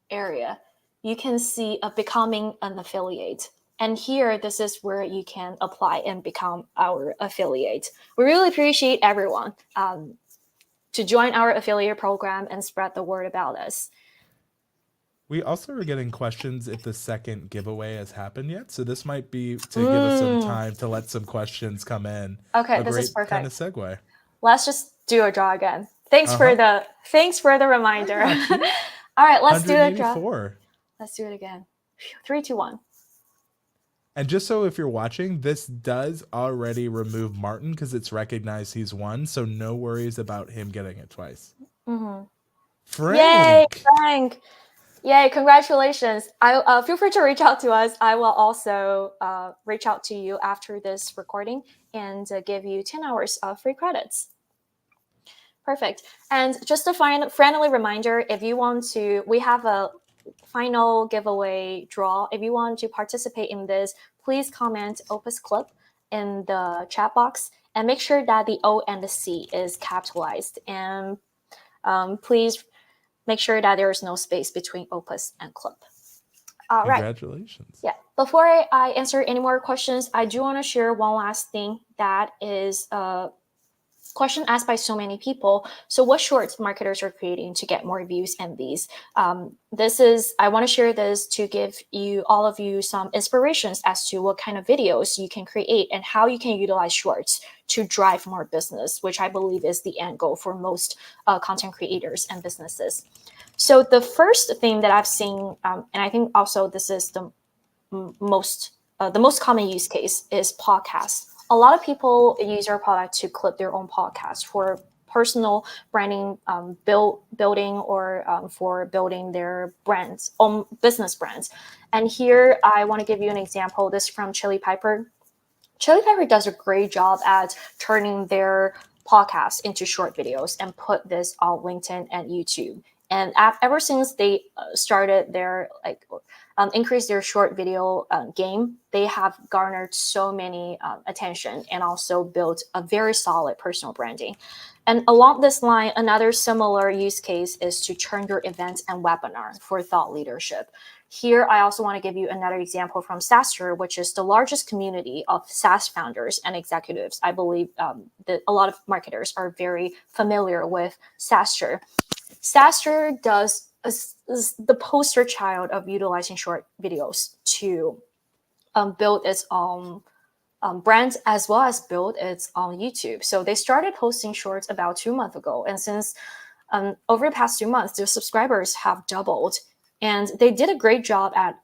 area, you can see becoming an affiliate. And here, this is where you can apply and become our affiliate. We really appreciate everyone to join our affiliate program and spread the word about us. We also are getting questions if the second giveaway has happened yet. So this might be to give us some time to let some questions come in. Okay, this is perfect. Kind of segue. Let's just do a draw again. Thanks for the reminder. All right, let's do the draw. Let's do it again. 3, 2, 1. And just so if you're watching, this does already remove Martin because it's recognized he's won. So no worries about him getting it twice. Frank. Yay, Frank. Yay, congratulations. I feel free to reach out to us. I will also reach out to you after this recording and give you 10 hours of free credits. Perfect. And just a friendly reminder, if you want to, we have a final giveaway draw. If you want to participate in this, please comment OpusClip in the chat box and make sure that the O and the C is capitalized. And please make sure that there is no space between Opus and Clip. All right. Congratulations. Yeah. Before I answer any more questions, I do want to share one last thing that is question asked by so many people. So what shorts marketers are creating to get more views and these? I want to share this to give all of you some inspirations as to what kind of videos you can create and how you can utilize shorts to drive more business, which I believe is the end goal for most content creators and businesses. So the first thing that I've seen, and I think also this is the most common use case, is podcasts. A lot of people use our product to clip their own podcast for personal branding, building, or for building their brands, own business brands. And here I want to give you an example. This is from Chili Piper. Chili Piper does a great job at turning their podcast into short videos and put this on LinkedIn and YouTube. And ever since they started their increase their short video game, they have garnered so many attention and also built a very solid personal branding. And along this line, another similar use case is to turn your events and webinar for thought leadership. Here, I also want to give you another example from SaaStr, which is the largest community of SaaS founders and executives. I believe that a lot of marketers are very familiar with SaaStr. SaaStr is the poster child of utilizing short videos to build its own brand, as well as build its own YouTube. So they started posting shorts about 2 months ago. And since over the past 2 months, their subscribers have doubled. And they did a great job at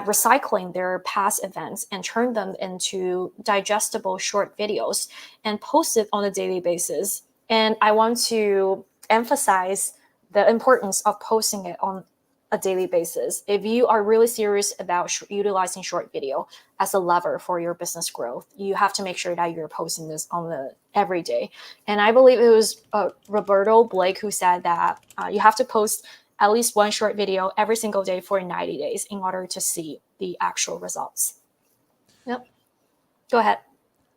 recycling their past events and turn them into digestible short videos and post it on a daily basis. And I want to emphasize the importance of posting it on a daily basis. If you are really serious about utilizing short video as a lever for your business growth, you have to make sure that you're posting this on the every day. And I believe it was Roberto Blake who said that you have to post at least one short video every single day for 90 days in order to see the actual results. Yep. Go ahead.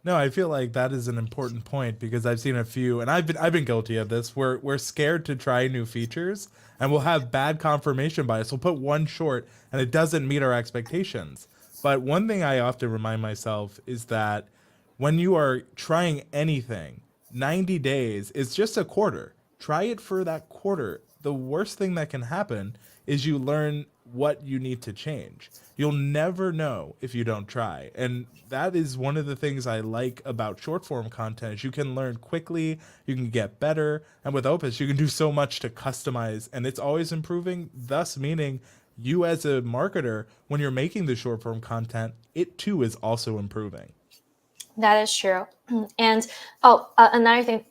No, I feel like that is an important point because I've seen a few, and I've been guilty of this. We're scared to try new features, and we'll have bad confirmation bias. We'll put one short, and it doesn't meet our expectations. But one thing I often remind myself is that when you are trying anything, 90 days is just a quarter. Try it for that quarter. The worst thing that can happen is you learn what you need to change. You'll never know if you don't try. And that is one of the things I like about short form content is you can learn quickly, you can get better. And with Opus, you can do so much to customize and it's always improving, thus meaning you as a marketer, when you're making the short form content, it too is also improving. That is true. And another thing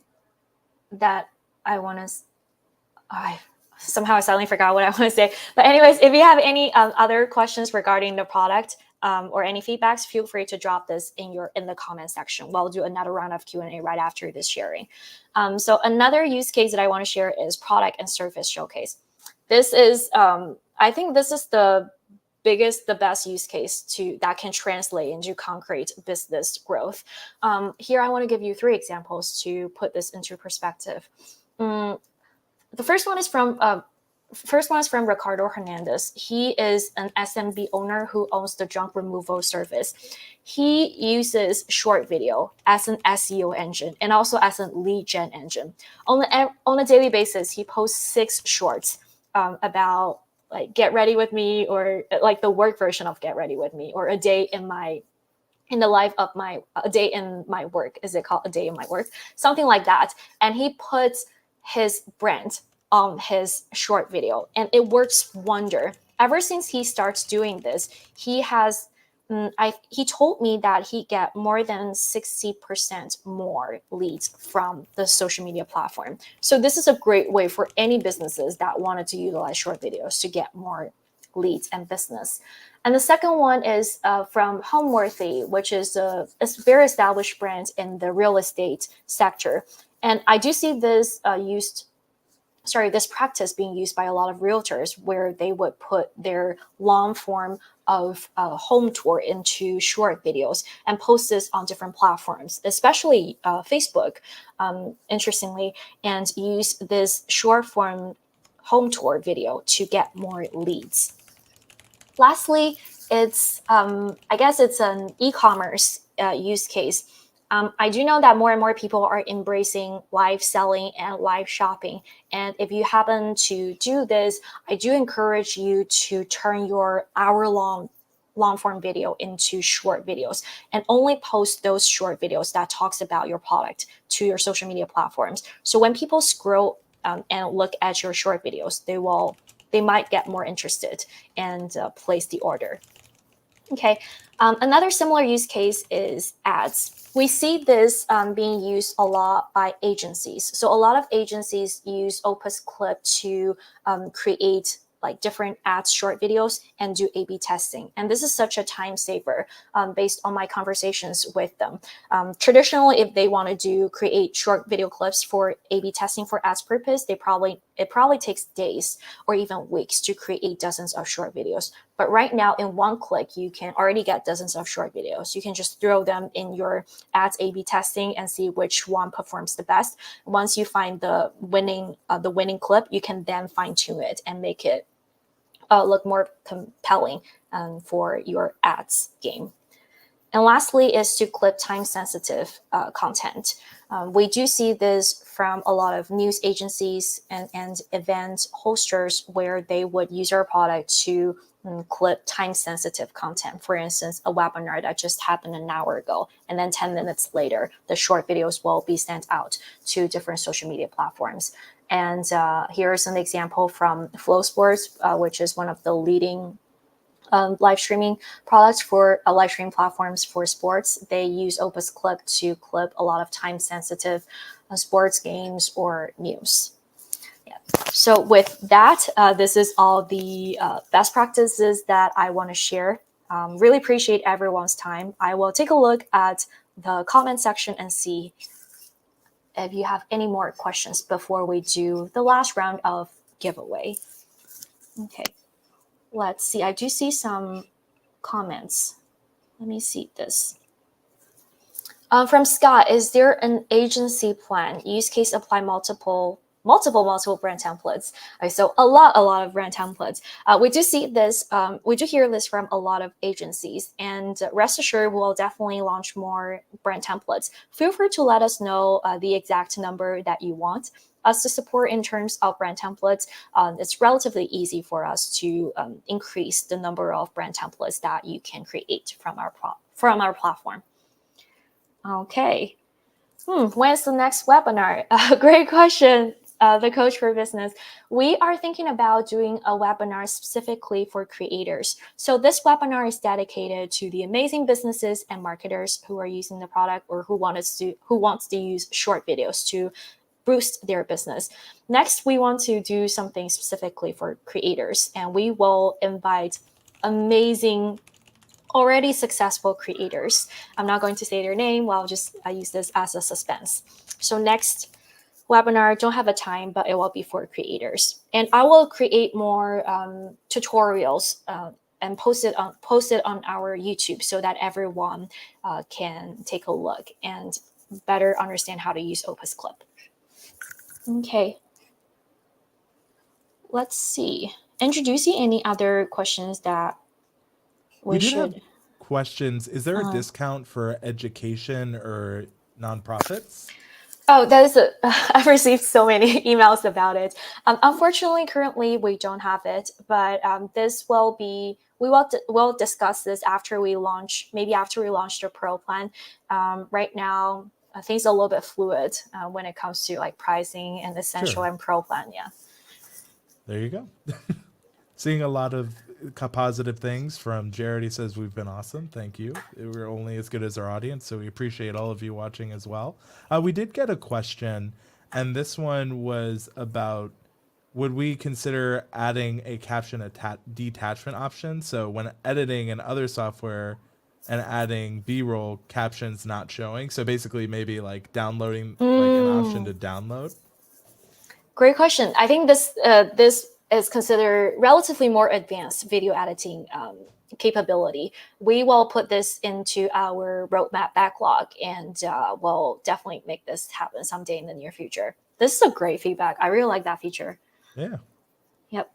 that I want to, somehow I suddenly forgot what I want to say. But anyways, if you have any other questions regarding the product or any feedbacks, feel free to drop this in the comment section. We'll do another round of Q&A right after this sharing. So another use case that I want to share is product and service showcase. This is, I think this is the best use case that can translate into concrete business growth. Here, I want to give you 3 examples to put this into perspective. The first one is from Ricardo Hernandez. He is an SMB owner who owns the junk removal service. He uses short video as an SEO engine and also as a lead gen engine. On a daily basis, he posts 6 shorts about like get ready with me, or like the work version of get ready with me, or a day in the life of a day in my work. Is it called a day in my work? Something like that. And he puts his brand on his short video and it works wonder. Ever since he starts doing this, he told me that he get more than 60% more leads from the social media platform. So this is a great way for any businesses that wanted to utilize short videos to get more leads and business. And the second one is from Homeworthy, which is a very established brand in the real estate sector. And I do see this this practice being used by a lot of realtors, where they would put their long form of home tour into short videos and post this on different platforms, especially Facebook, interestingly, and use this short form home tour video to get more leads. Lastly, it's I guess it's an e-commerce use case. I do know that more and more people are embracing live selling and live shopping. And if you happen to do this, I do encourage you to turn your hour-long long form video into short videos and only post those short videos that talks about your product to your social media platforms. So when people scroll and look at your short videos, they might get more interested and place the order. Okay, another similar use case is ads. We see this being used a lot by agencies. So a lot of agencies use OpusClip to create like different ads, short videos, and do A/B testing. And this is such a time saver based on my conversations with them. Traditionally, if they want to create short video clips for A/B testing for ads purpose, it probably takes days or even weeks to create dozens of short videos. But right now, in one click, you can already get dozens of short videos. You can just throw them in your ads A/B testing and see which one performs the best. Once you find the winning clip, you can then fine tune it and make it look more compelling for your ads game. And lastly is to clip time-sensitive content. We do see this from a lot of news agencies and event hosters where they would use our product to clip time-sensitive content. For instance, a webinar that just happened an hour ago, and then 10 minutes later, the short videos will be sent out to different social media platforms. And here's an example from Flow Sports, which is one of the leading live streaming products for live stream platforms for sports. They use OpusClip to clip a lot of time sensitive sports games or news. Yeah. So with that, this is all the best practices that I want to share. Really appreciate everyone's time. I will take a look at the comment section and see if you have any more questions before we do the last round of giveaway. Okay. Let's see. I do see some comments. Let me see this. From Scott, is there an agency plan? Use case apply multiple brand templates. Okay, so a lot of brand templates. We do see this. We do hear this from a lot of agencies, and rest assured, we'll definitely launch more brand templates. Feel free to let us know the exact number that you want us to support in terms of brand templates. It's relatively easy for us to increase the number of brand templates that you can create from our platform. Okay. When's the next webinar? Great question, the Coach for Business. We are thinking about doing a webinar specifically for creators. So this webinar is dedicated to the amazing businesses and marketers who are using the product or who wants to use short videos to boost their business. Next, we want to do something specifically for creators, and we will invite amazing already successful creators. I'm not going to say their name. I use this as a suspense. So next webinar, don't have a time, but it will be for creators. And I will create more tutorials and post it on our YouTube so that everyone can take a look and better understand how to use OpusClip. Okay. Let's see. Introducing any other questions that we did should have questions. Is there a discount for education or nonprofits? Oh, I've received so many emails about it. Unfortunately, currently we don't have it, but we'll discuss this after we launch the Pro plan. Right now, things are a little bit fluid when it comes to like pricing and Essential and Pro plan. Yeah. There you go. Seeing a lot of positive things from Jared. He says we've been awesome. Thank you. We're only as good as our audience, so we appreciate all of you watching as well. We did get a question, and this one was about, would we consider adding a caption detachment option? So when editing in other software and adding B-roll, captions not showing. So basically maybe like downloading like an option to download. Great question. I think this is considered relatively more advanced video editing capability. We will put this into our roadmap backlog, and we'll definitely make this happen someday in the near future. This is a great feedback. I really like that feature. Yeah. Yep.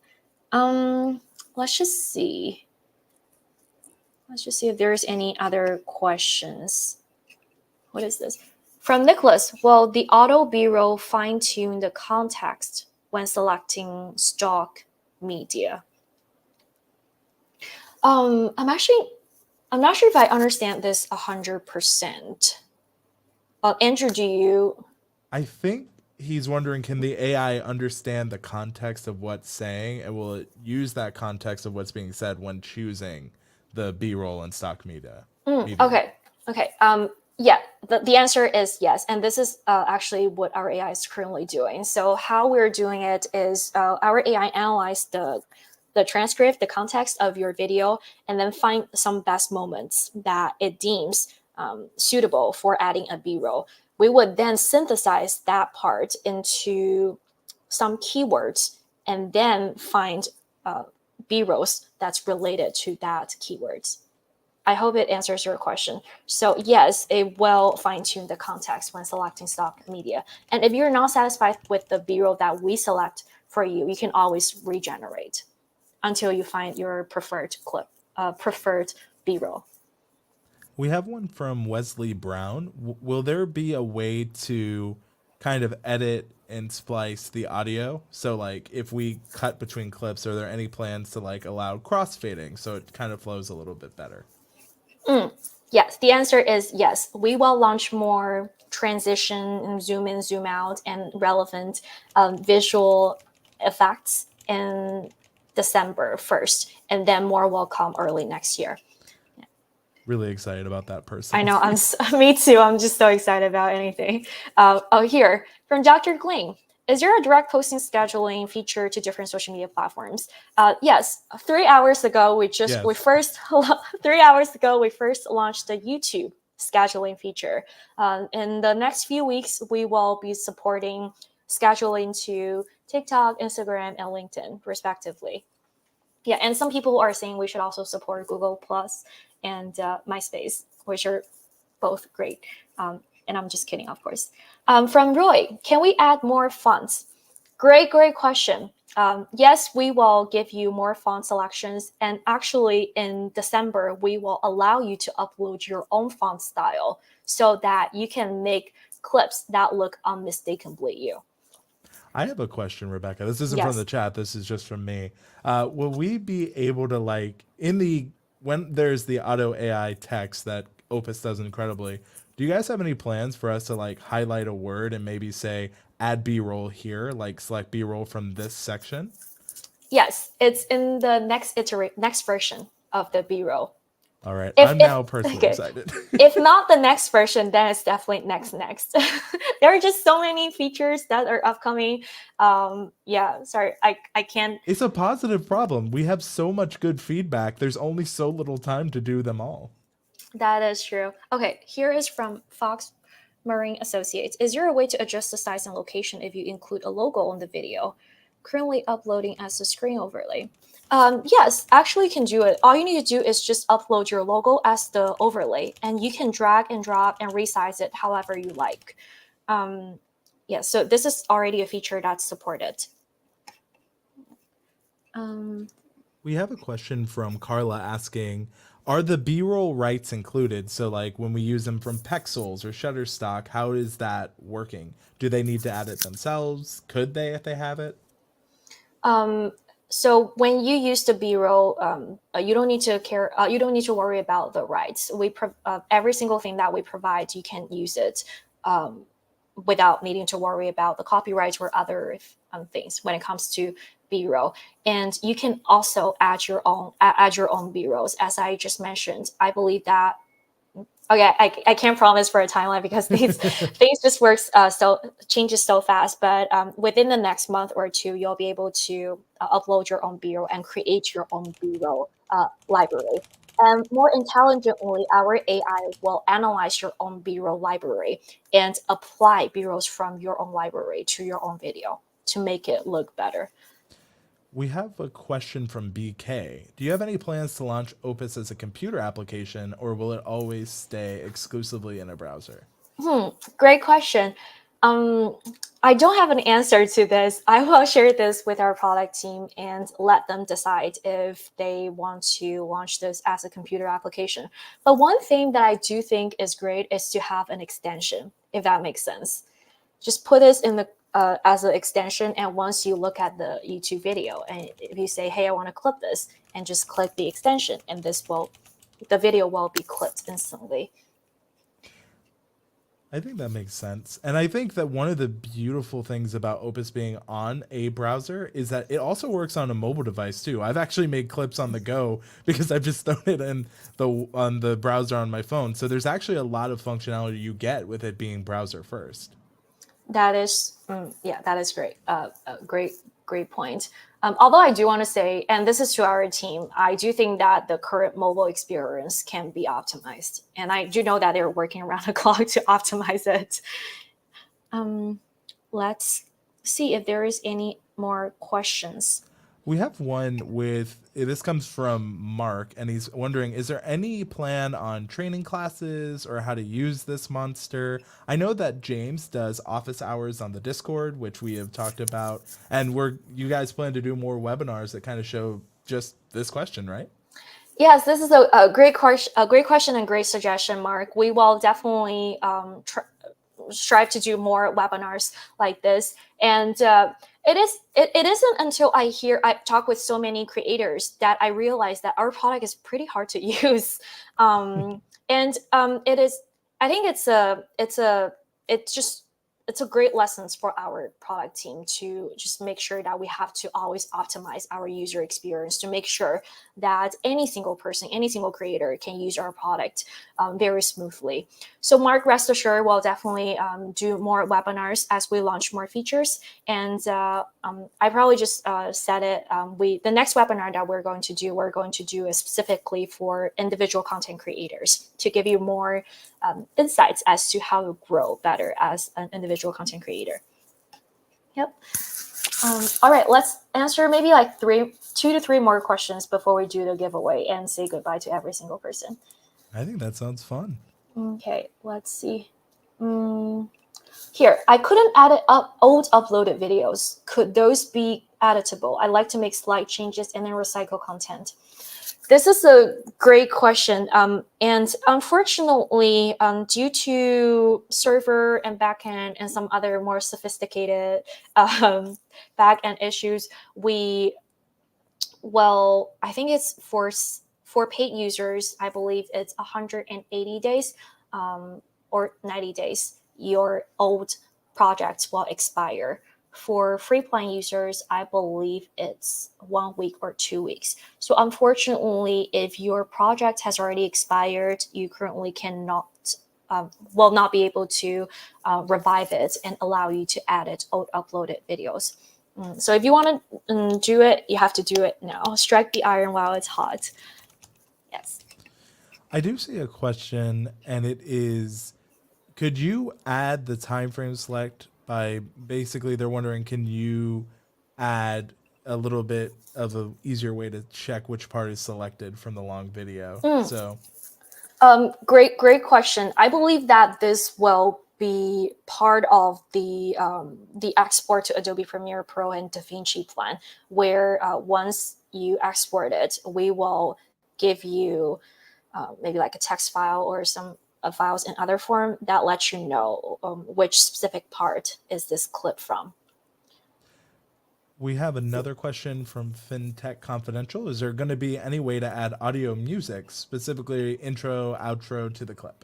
Let's just see. Let's just see if there's any other questions. What is this? From Nicholas, will the auto B-roll fine-tune the context when selecting stock media? I'm not sure if I understand this 100%. Andrew, do you? I think he's wondering, can the AI understand the context of what's saying, and will it use that context of what's being said when choosing the B-roll and stock media? Okay. Yeah, the answer is yes. And this is actually what our AI is currently doing. So how we're doing it is our AI analyzed the transcript, the context of your video, and then find some best moments that it deems suitable for adding a B-roll. We would then synthesize that part into some keywords and then find B-rolls that's related to that keywords. I hope it answers your question. So yes, it will fine-tune the context when selecting stock media. And if you're not satisfied with the B-roll that we select for you, you can always regenerate until you find your preferred clip, preferred B-roll. We have one from Wesley Brown. Will there be a way to kind of edit and splice the audio? So like if we cut between clips, are there any plans to like allow crossfading so it kind of flows a little bit better? Yes, the answer is yes. We will launch more transition, zoom in, zoom out, and relevant visual effects in December 1st, and then more will come early next year. Really excited about that person. I know, me too. I'm just so excited about anything. Here, from Dr. Gling. Is there a direct posting scheduling feature to different social media platforms? Yes. 3 hours ago, we first 3 hours ago we first launched the YouTube scheduling feature. In the next few weeks, we will be supporting scheduling to TikTok, Instagram, and LinkedIn, respectively. Yeah, and some people are saying we should also support Google Plus and MySpace, which are both great. And I'm just kidding, of course. From Roy, can we add more fonts? Great question. Yes, we will give you more font selections. And actually, in December, we will allow you to upload your own font style so that you can make clips that look unmistakably you. I have a question, Rebecca. This isn't from the chat. This is just from me. Will we be able to like when there's the auto AI text that Opus does incredibly, do you guys have any plans for us to like highlight a word and maybe say add B-roll here, like select B-roll from this section? Yes, it's in the next version of the B-roll. All right, I'm now personally excited. If not the next version, then it's definitely next. There are just so many features that are upcoming. Yeah, sorry, I can't. It's a positive problem. We have so much good feedback. There's only so little time to do them all. That is true. Okay, here is from Fox Marine Associates. Is there a way to adjust the size and location if you include a logo on the video? Currently uploading as a screen overlay. Yes, actually you can do it. All you need to do is just upload your logo as the overlay, and you can drag and drop and resize it however you like. Yeah, so this is already a feature that's supported. We have a question from Carla asking, are the B-roll rights included? So like when we use them from Pexels or Shutterstock, how is that working? Do they need to add it themselves? Could they if they have it? So when you use the B-roll, you don't need to care. You don't need to worry about the rights. Every single thing that we provide, you can use it without needing to worry about the copyrights or other things when it comes to B-roll. And you can also add your own B-rolls, as I just mentioned. I believe that. Okay, I can't promise for a timeline because these things just changes so fast. But within the next month or two, you'll be able to upload your own B-roll and create your own B-roll library. And more intelligently, our AI will analyze your own B-roll library and apply B-rolls from your own library to your own video to make it look better. We have a question from BK. Do you have any plans to launch Opus as a computer application, or will it always stay exclusively in a browser? Great question. Um, I don't have an answer to this. I will share this with our product team and let them decide if they want to launch this as a computer application. But one thing that I do think is great is to have an extension, if that makes sense. Just put this in the as an extension, and once you look at the YouTube video, and if you say, "Hey, I want to clip this," and just click the extension, and the video will be clipped instantly. I think that makes sense. And I think that one of the beautiful things about Opus being on a browser is that it also works on a mobile device too. I've actually made clips on the go because I've just thrown it in on the browser on my phone. So there's actually a lot of functionality you get with it being browser first. That is, yeah, that is great. Great point. Although I do want to say, and this is to our team, I do think that the current mobile experience can be optimized, and I do know that they're working around the clock to optimize it. Let's see if there is any more questions. We have one with this comes from Mark, and he's wondering, is there any plan on training classes or how to use this monster? I know that James does office hours on the Discord, which we have talked about, and you guys plan to do more webinars that kind of show just this question, right? Yes, this is a great question and great suggestion, Mark. We will definitely strive to do more webinars like this, and it isn't until I talk with so many creators that I realize that our product is pretty hard to use, and it is. I think it's a great lessons for our product team to just make sure that we have to always optimize our user experience to make sure that any single person, any single creator can use our product very smoothly. So Mark, rest assured, we'll definitely do more webinars as we launch more features. And I probably just said it. The next webinar that we're going to do is specifically for individual content creators to give you more insights as to how to grow better as an individual content creator. Yep. All right, let's answer maybe like 2 to 3 more questions before we do the giveaway and say goodbye to every single person. I think that sounds fun. Okay, let's see. Here, I couldn't edit up old uploaded videos. Could those be editable? I like to make slight changes and then recycle content. This is a great question. And unfortunately, due to server and backend and some other more sophisticated backend issues, I think it's for paid users, I believe it's 180 days or 90 days, your old project will expire. For free plan users, I believe it's 1 week or 2 weeks. So unfortunately, if your project has already expired, you currently will not be able to revive it and allow you to edit old uploaded videos. So if you want to do it, you have to do it now. Strike the iron while it's hot. Yes. I do see a question, and it is, could you add the time frame select by basically they're wondering, can you add a little bit of an easier way to check which part is selected from the long video? So great question. I believe that this will be part of the export to Adobe Premiere Pro and DaVinci plan, where once you export it, we will give you maybe like a text file or some files in other form that lets you know which specific part is this clip from. We have another question from FinTech Confidential. Is there going to be any way to add audio music, specifically intro, outro to the clip?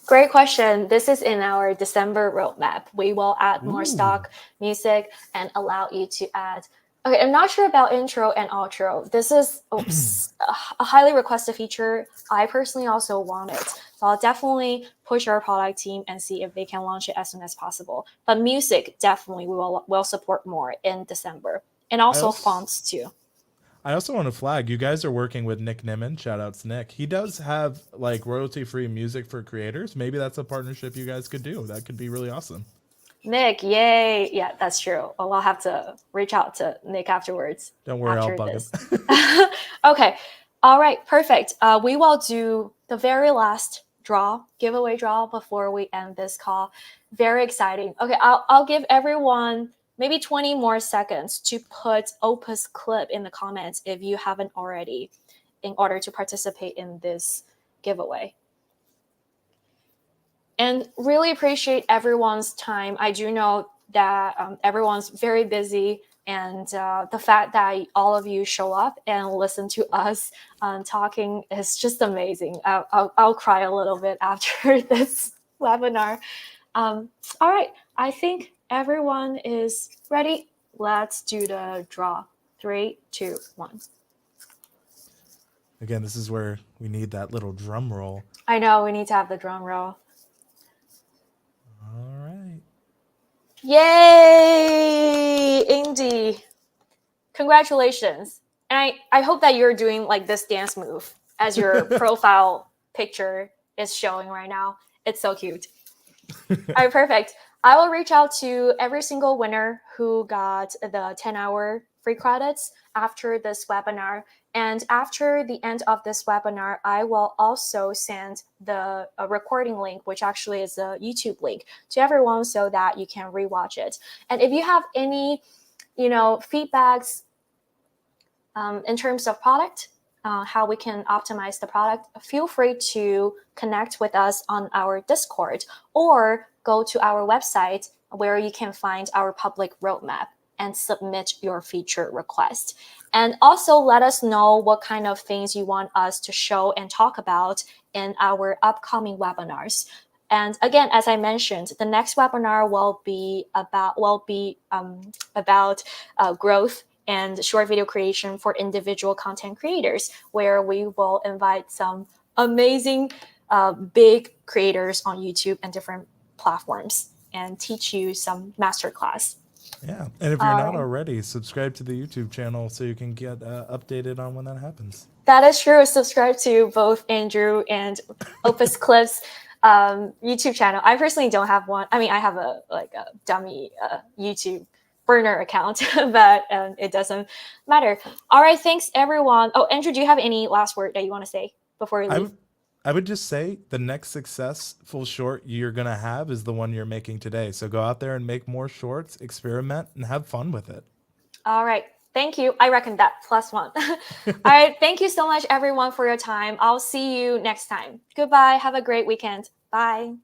Great question. This is in our December roadmap. We will add more stock music and allow you to add. Okay, I'm not sure about intro and outro. This is a highly requested feature. I personally also want it. So I'll definitely push our product team and see if they can launch it as soon as possible. But music, definitely, we'll support more in December. And also fonts too. I also want to flag, you guys are working with Nick Nimmin. Shout out to Nick. He does have like royalty-free music for creators. Maybe that's a partnership you guys could do. That could be really awesome. Nick, yay. Yeah, that's true. Well, I'll have to reach out to Nick afterwards. Don't worry, I'll bug him. Okay. All right, perfect. We will do the very last giveaway draw before we end this call. Very exciting. Okay, I'll give everyone maybe 20 more seconds to put OpusClip in the comments if you haven't already, in order to participate in this giveaway. And really appreciate everyone's time. I do know that everyone's very busy, and the fact that all of you show up and listen to us talking is just amazing. I'll cry a little bit after this webinar. All right, I think everyone is ready. Let's do the draw. 3, 2, 1. Again, this is where we need that little drum roll. I know, we need to have the drum roll. All right. Yay, Indy. Congratulations. And I hope that you're doing like this dance move as your profile picture is showing right now. It's so cute. All right, perfect. I will reach out to every single winner who got the 10-hour free credits after this webinar. And after the end of this webinar, I will also send the recording link, which actually is a YouTube link, to everyone so that you can rewatch it. And if you have any, feedbacks in terms of product, how we can optimize the product, feel free to connect with us on our Discord or go to our website where you can find our public roadmap and submit your feature request. And also let us know what kind of things you want us to show and talk about in our upcoming webinars. And again, as I mentioned, the next webinar will be about growth and short video creation for individual content creators, where we will invite some amazing big creators on YouTube and different platforms and teach you some masterclass. Yeah, and if you're not already, subscribe to the YouTube channel so you can get updated on when that happens. That is true. Subscribe to both Andrew and OpusClip's YouTube channel. I personally don't have one. I mean, I have a dummy YouTube burner account, but it doesn't matter. All right, thanks everyone. Oh, Andrew, do you have any last word that you want to say before we leave? I would just say the next successful short you're going to have is the one you're making today. So go out there and make more shorts, experiment, and have fun with it. All right. Thank you. I reckon that +1. All right. Thank you so much, everyone, for your time. I'll see you next time. Goodbye. Have a great weekend. Bye.